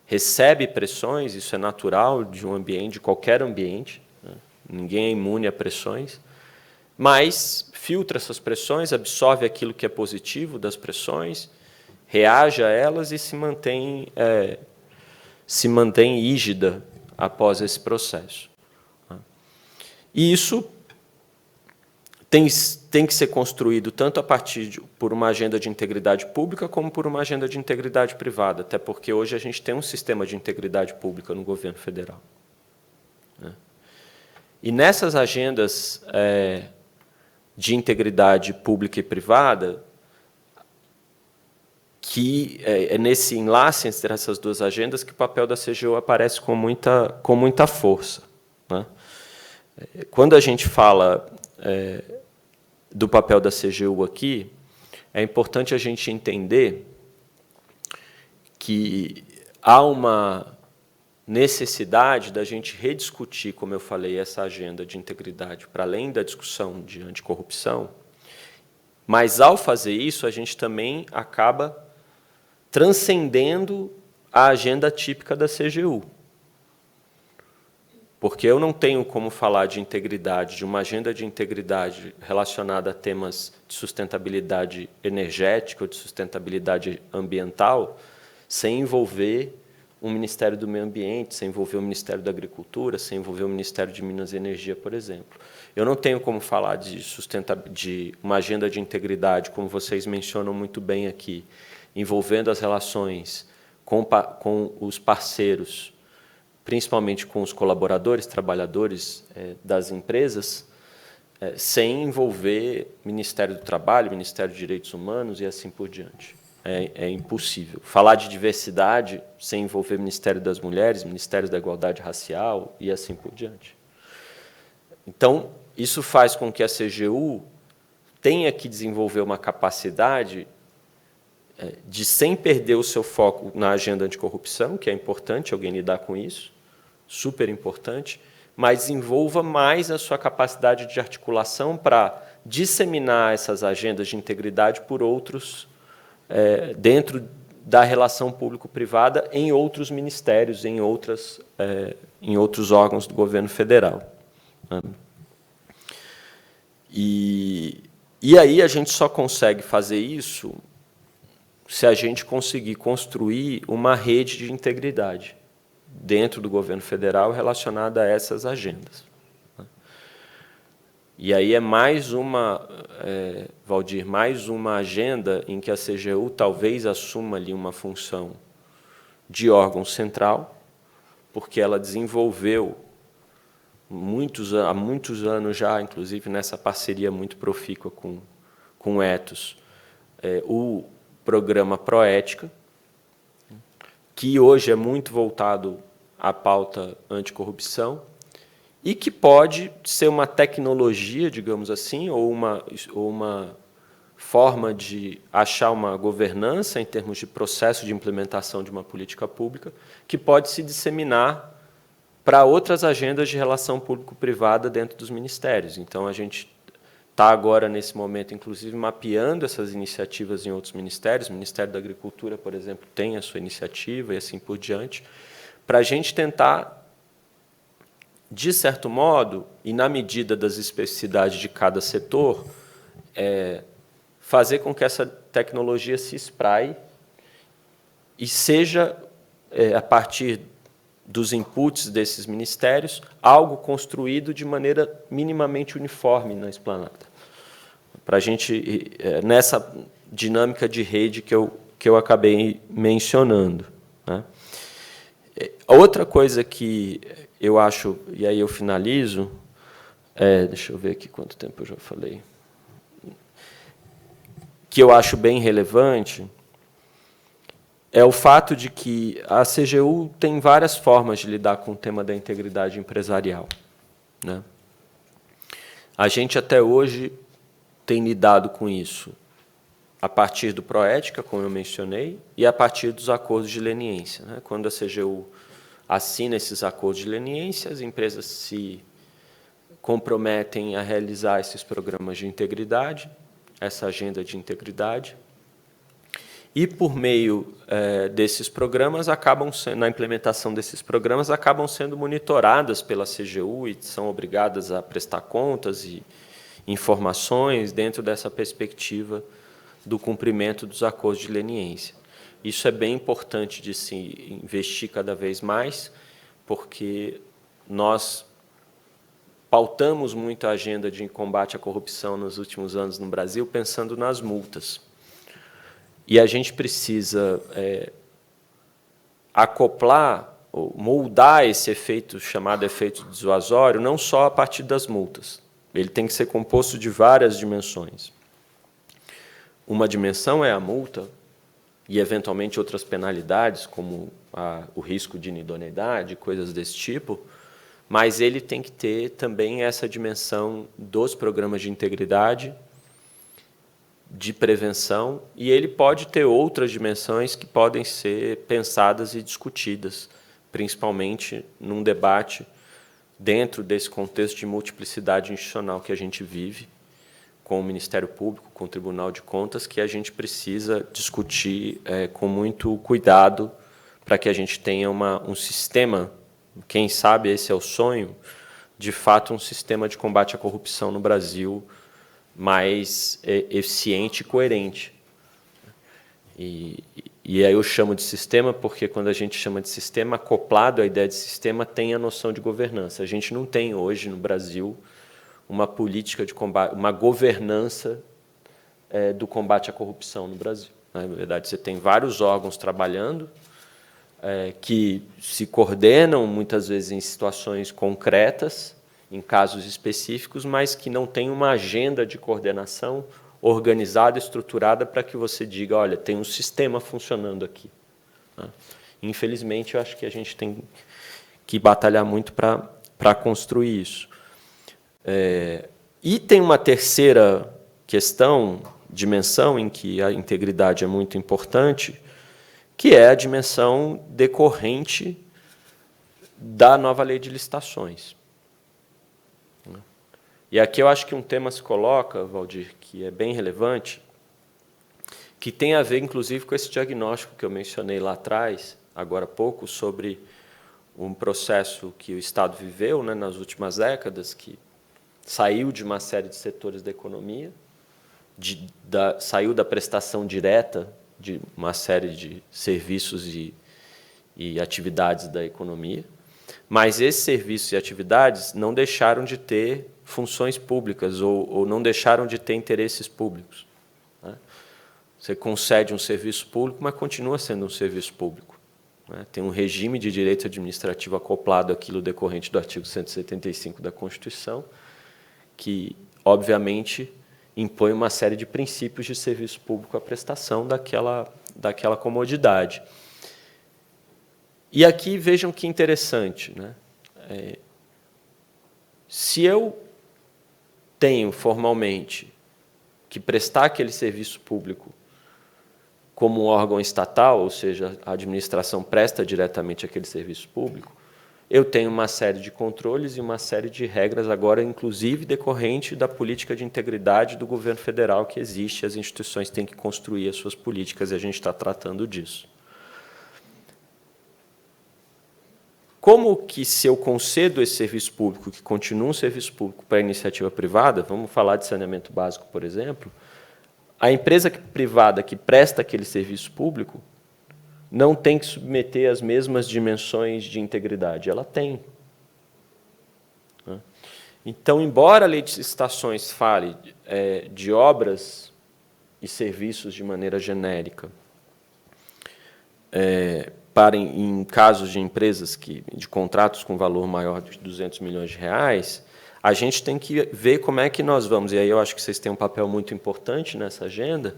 recebe pressões, isso é natural de um ambiente, de qualquer ambiente, né? Ninguém é imune a pressões, mas filtra essas pressões, absorve aquilo que é positivo das pressões, reage a elas e se mantém rígida após esse processo. E isso tem que ser construído tanto a partir por uma agenda de integridade pública como por uma agenda de integridade privada, até porque hoje a gente tem um sistema de integridade pública no governo federal. E nessas agendas de integridade pública e privada, que é nesse enlace entre essas duas agendas que o papel da CGU aparece com muita força. Né? Quando a gente fala do papel da CGU aqui, é importante a gente entender que há uma necessidade da gente rediscutir, como eu falei, essa agenda de integridade para além da discussão de anticorrupção, mas, ao fazer isso, a gente também acaba transcendendo a agenda típica da CGU. Porque eu não tenho como falar de integridade, de uma agenda de integridade relacionada a temas de sustentabilidade energética ou de sustentabilidade ambiental, sem envolver o Ministério do Meio Ambiente, sem envolver o Ministério da Agricultura, sem envolver o Ministério de Minas e Energia, por exemplo. Eu não tenho como falar de uma agenda de integridade, como vocês mencionam muito bem aqui, envolvendo as relações com os parceiros, principalmente com os colaboradores, trabalhadores das empresas, sem envolver Ministério do Trabalho, Ministério dos Direitos Humanos e assim por diante. É impossível. Falar de diversidade sem envolver Ministério das Mulheres, Ministério da Igualdade Racial e assim por diante. Então, isso faz com que a CGU tenha que desenvolver uma capacidade de, sem perder o seu foco na agenda anticorrupção, que é importante alguém lidar com isso, super importante, mas desenvolva mais a sua capacidade de articulação para disseminar essas agendas de integridade por outros, dentro da relação público-privada, em outros ministérios, em outros órgãos do governo federal. E aí a gente só consegue fazer isso se a gente conseguir construir uma rede de integridade dentro do governo federal relacionada a essas agendas. E aí é mais uma, Valdir, mais uma agenda em que a CGU talvez assuma ali uma função de órgão central, porque ela desenvolveu há muitos anos já, inclusive nessa parceria muito profícua com o Ethos, o programa Proética, que hoje é muito voltado à pauta anticorrupção e que pode ser uma tecnologia, digamos assim, ou uma forma de achar uma governança em termos de processo de implementação de uma política pública que pode se disseminar para outras agendas de relação público-privada dentro dos ministérios. Então, a gente está agora, nesse momento, inclusive, mapeando essas iniciativas em outros ministérios. O Ministério da Agricultura, por exemplo, tem a sua iniciativa e assim por diante, para a gente tentar, de certo modo, e na medida das especificidades de cada setor, fazer com que essa tecnologia se espraie e seja, a partir dos inputs desses ministérios, algo construído de maneira minimamente uniforme na esplanada. Para a gente, nessa dinâmica de rede que eu acabei mencionando, né? Outra coisa que eu acho, e aí eu finalizo, deixa eu ver aqui quanto tempo eu já falei, que eu acho bem relevante, é o fato de que a CGU tem várias formas de lidar com o tema da integridade empresarial, né? A gente, até hoje, tem lidado com isso a partir do Proética, como eu mencionei, e a partir dos acordos de leniência, né? Quando a CGU assina esses acordos de leniência, as empresas se comprometem a realizar esses programas de integridade, essa agenda de integridade, e, por meio desses programas, na implementação desses programas, acabam sendo monitoradas pela CGU e são obrigadas a prestar contas e informações dentro dessa perspectiva do cumprimento dos acordos de leniência. Isso é bem importante de se investir cada vez mais, porque nós pautamos muito a agenda de combate à corrupção nos últimos anos no Brasil, pensando nas multas. E a gente precisa acoplar, ou moldar esse efeito chamado efeito dissuasório, não só a partir das multas. Ele tem que ser composto de várias dimensões. Uma dimensão é a multa e, eventualmente, outras penalidades, como o risco de inidoneidade, coisas desse tipo, mas ele tem que ter também essa dimensão dos programas de integridade, de prevenção, e ele pode ter outras dimensões que podem ser pensadas e discutidas, principalmente num debate dentro desse contexto de multiplicidade institucional que a gente vive, com o Ministério Público, com o Tribunal de Contas, que a gente precisa discutir com muito cuidado para que a gente tenha um sistema, quem sabe esse é o sonho, de fato um sistema de combate à corrupção no Brasil mais eficiente e coerente. E aí eu chamo de sistema porque, quando a gente chama de sistema, acoplado à ideia de sistema, tem a noção de governança. A gente não tem hoje, no Brasil, uma política de combate, uma governança do combate à corrupção no Brasil. Na verdade, você tem vários órgãos trabalhando, que se coordenam, muitas vezes, em situações concretas, em casos específicos, mas que não tem uma agenda de coordenação organizada, estruturada, para que você diga, olha, tem um sistema funcionando aqui. Infelizmente, eu acho que a gente tem que batalhar muito para construir isso. E tem uma terceira questão, dimensão, em que a integridade é muito importante, que é a dimensão decorrente da nova lei de licitações. E aqui eu acho que um tema se coloca, Valdir, que é bem relevante, que tem a ver, inclusive, com esse diagnóstico que eu mencionei lá atrás, agora há pouco, sobre um processo que o Estado viveu, né, nas últimas décadas, que saiu de uma série de setores da economia, saiu da prestação direta de uma série de serviços e atividades da economia, mas esses serviços e atividades não deixaram de ter funções públicas ou não deixaram de ter interesses públicos, né? Você concede um serviço público, mas continua sendo um serviço público. né? Tem um regime de direito administrativo acoplado àquilo decorrente do artigo 175 da Constituição, que, obviamente, impõe uma série de princípios de serviço público à prestação daquela comodidade. E aqui vejam que interessante, né? Se eu tenho formalmente que prestar aquele serviço público como um órgão estatal, ou seja, a administração presta diretamente aquele serviço público, eu tenho uma série de controles e uma série de regras, agora, inclusive, decorrente da política de integridade do governo federal que existe, as instituições têm que construir as suas políticas, e a gente está tratando disso. Como que, se eu concedo esse serviço público, que continua um serviço público para a iniciativa privada, vamos falar de saneamento básico, por exemplo, a empresa privada que presta aquele serviço público não tem que submeter as mesmas dimensões de integridade. Ela tem. Então, embora a lei de licitações fale de obras e serviços de maneira genérica, em casos de empresas de contratos com valor maior de 200 milhões de reais, a gente tem que ver como é que nós vamos, e aí eu acho que vocês têm um papel muito importante nessa agenda,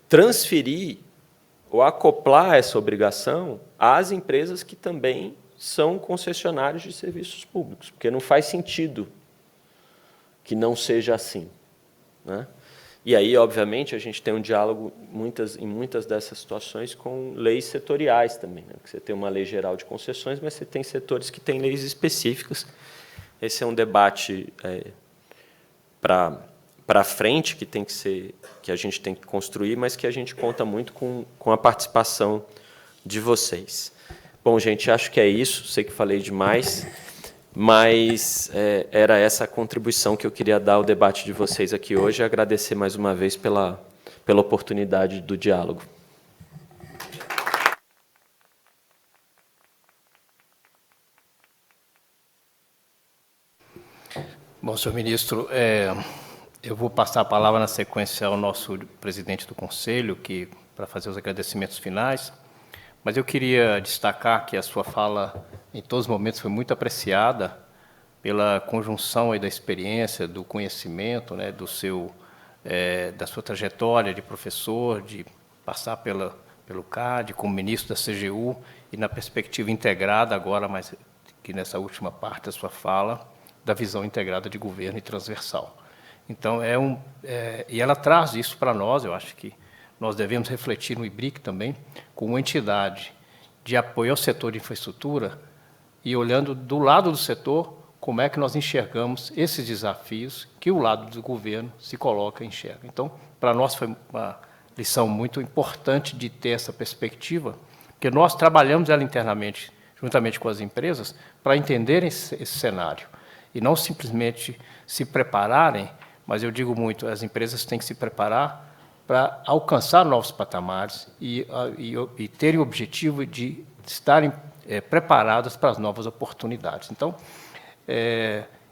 transferir ou acoplar essa obrigação às empresas que também são concessionários de serviços públicos, porque não faz sentido que não seja assim, né? E aí, obviamente, a gente tem um diálogo em muitas dessas situações com leis setoriais também, né? Porque você tem uma lei geral de concessões, mas você tem setores que têm leis específicas. Esse é um debate para frente que a gente tem que construir, mas que a gente conta muito com a participação de vocês. Bom, gente, acho que é isso. Sei que falei demais, mas era essa a contribuição que eu queria dar ao debate de vocês aqui hoje, e agradecer mais uma vez pela oportunidade do diálogo. Bom, senhor ministro, eu vou passar a palavra na sequência ao nosso presidente do Conselho, para fazer os agradecimentos finais, mas eu queria destacar que a sua fala, em todos os momentos, foi muito apreciada pela conjunção aí da experiência, do conhecimento, né, da sua trajetória de professor, de passar pelo CAD, como ministro da CGU, e na perspectiva integrada agora, mas que nessa última parte da sua fala, da visão integrada de governo e transversal. Então, e ela traz isso para nós, eu acho que nós devemos refletir no IBRIC também, como uma entidade de apoio ao setor de infraestrutura e olhando do lado do setor como é que nós enxergamos esses desafios que o lado do governo se coloca e enxerga. Então, para nós foi uma lição muito importante de ter essa perspectiva, porque nós trabalhamos ela internamente, juntamente com as empresas, para entenderem esse cenário. E não simplesmente se prepararem, mas eu digo muito, as empresas têm que se preparar para alcançar novos patamares e terem o objetivo de estarem preparadas para as novas oportunidades. Então,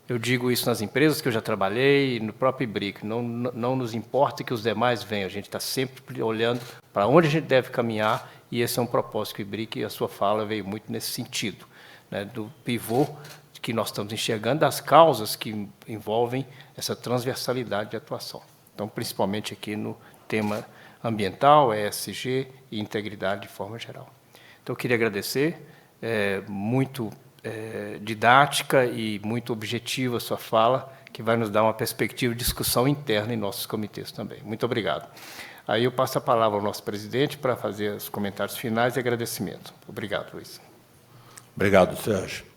eu digo isso nas empresas que eu já trabalhei, no próprio IBRIC, não nos importa que os demais venham, a gente está sempre olhando para onde a gente deve caminhar, e esse é um propósito que o IBRIC, e a sua fala veio muito nesse sentido, né, do pivô que nós estamos enxergando, das causas que envolvem essa transversalidade de atuação. Então, principalmente aqui no tema ambiental, ESG e integridade de forma geral. Então, eu queria agradecer, muito didática e muito objetiva a sua fala, que vai nos dar uma perspectiva de discussão interna em nossos comitês também. Muito obrigado. Aí eu passo a palavra ao nosso presidente para fazer os comentários finais e agradecimento. Obrigado, Luiz. Obrigado, Sérgio.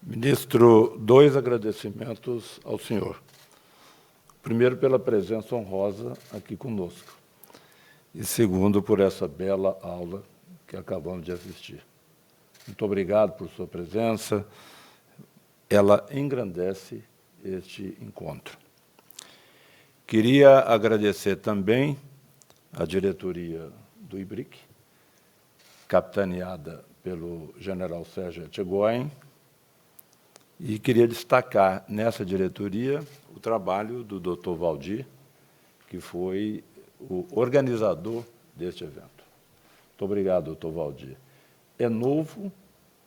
Ministro, 2 agradecimentos ao senhor. Primeiro, pela presença honrosa aqui conosco. E segundo, por essa bela aula que acabamos de assistir. Muito obrigado por sua presença. Ela engrandece este encontro. Queria agradecer também à diretoria do IBRIC, capitaneada pelo general Sérgio Etchegoyen, e queria destacar nessa diretoria o trabalho do Dr. Valdir, que foi o organizador deste evento. Muito obrigado, doutor Valdir. É novo,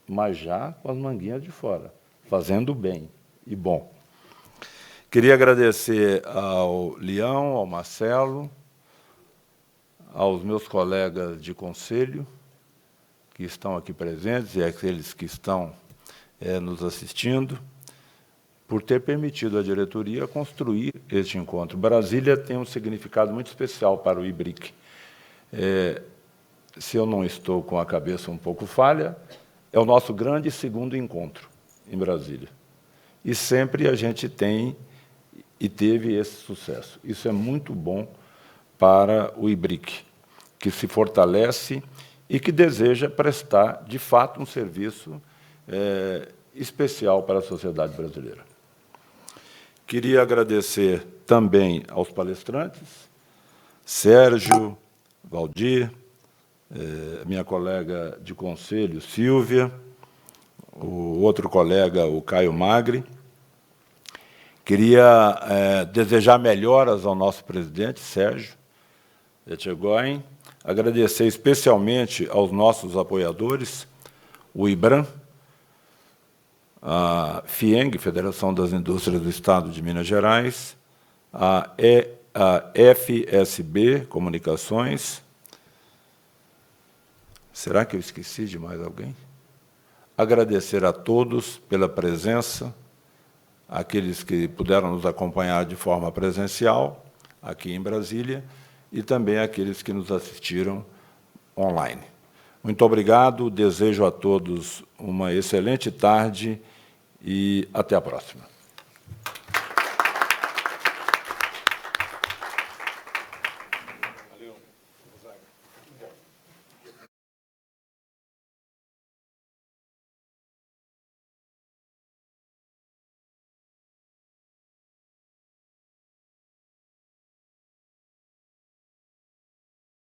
mas já com as manguinhas de fora, fazendo bem e bom. Queria agradecer ao Leão, ao Marcelo, aos meus colegas de conselho, que estão aqui presentes, e aqueles que estão nos assistindo, por ter permitido à diretoria construir este encontro. Brasília tem um significado muito especial para o IBRIC. Se eu não estou com a cabeça um pouco falha, é o nosso grande segundo encontro em Brasília. E sempre a gente tem e teve esse sucesso. Isso é muito bom para o IBRIC, que se fortalece e que deseja prestar, de fato, um serviço especial para a sociedade brasileira. Queria agradecer também aos palestrantes, Sérgio, Valdir, minha colega de conselho, Silvia, o outro colega, o Caio Magri. Queria desejar melhoras ao nosso presidente, Sérgio Etchegoyen, agradecer especialmente aos nossos apoiadores, o IBRAM, a FIENG, Federação das Indústrias do Estado de Minas Gerais, a FSB Comunicações. Será que eu esqueci de mais alguém? Agradecer a todos pela presença, aqueles que puderam nos acompanhar de forma presencial, aqui em Brasília, e também aqueles que nos assistiram online. Muito obrigado, desejo a todos uma excelente tarde e até a próxima.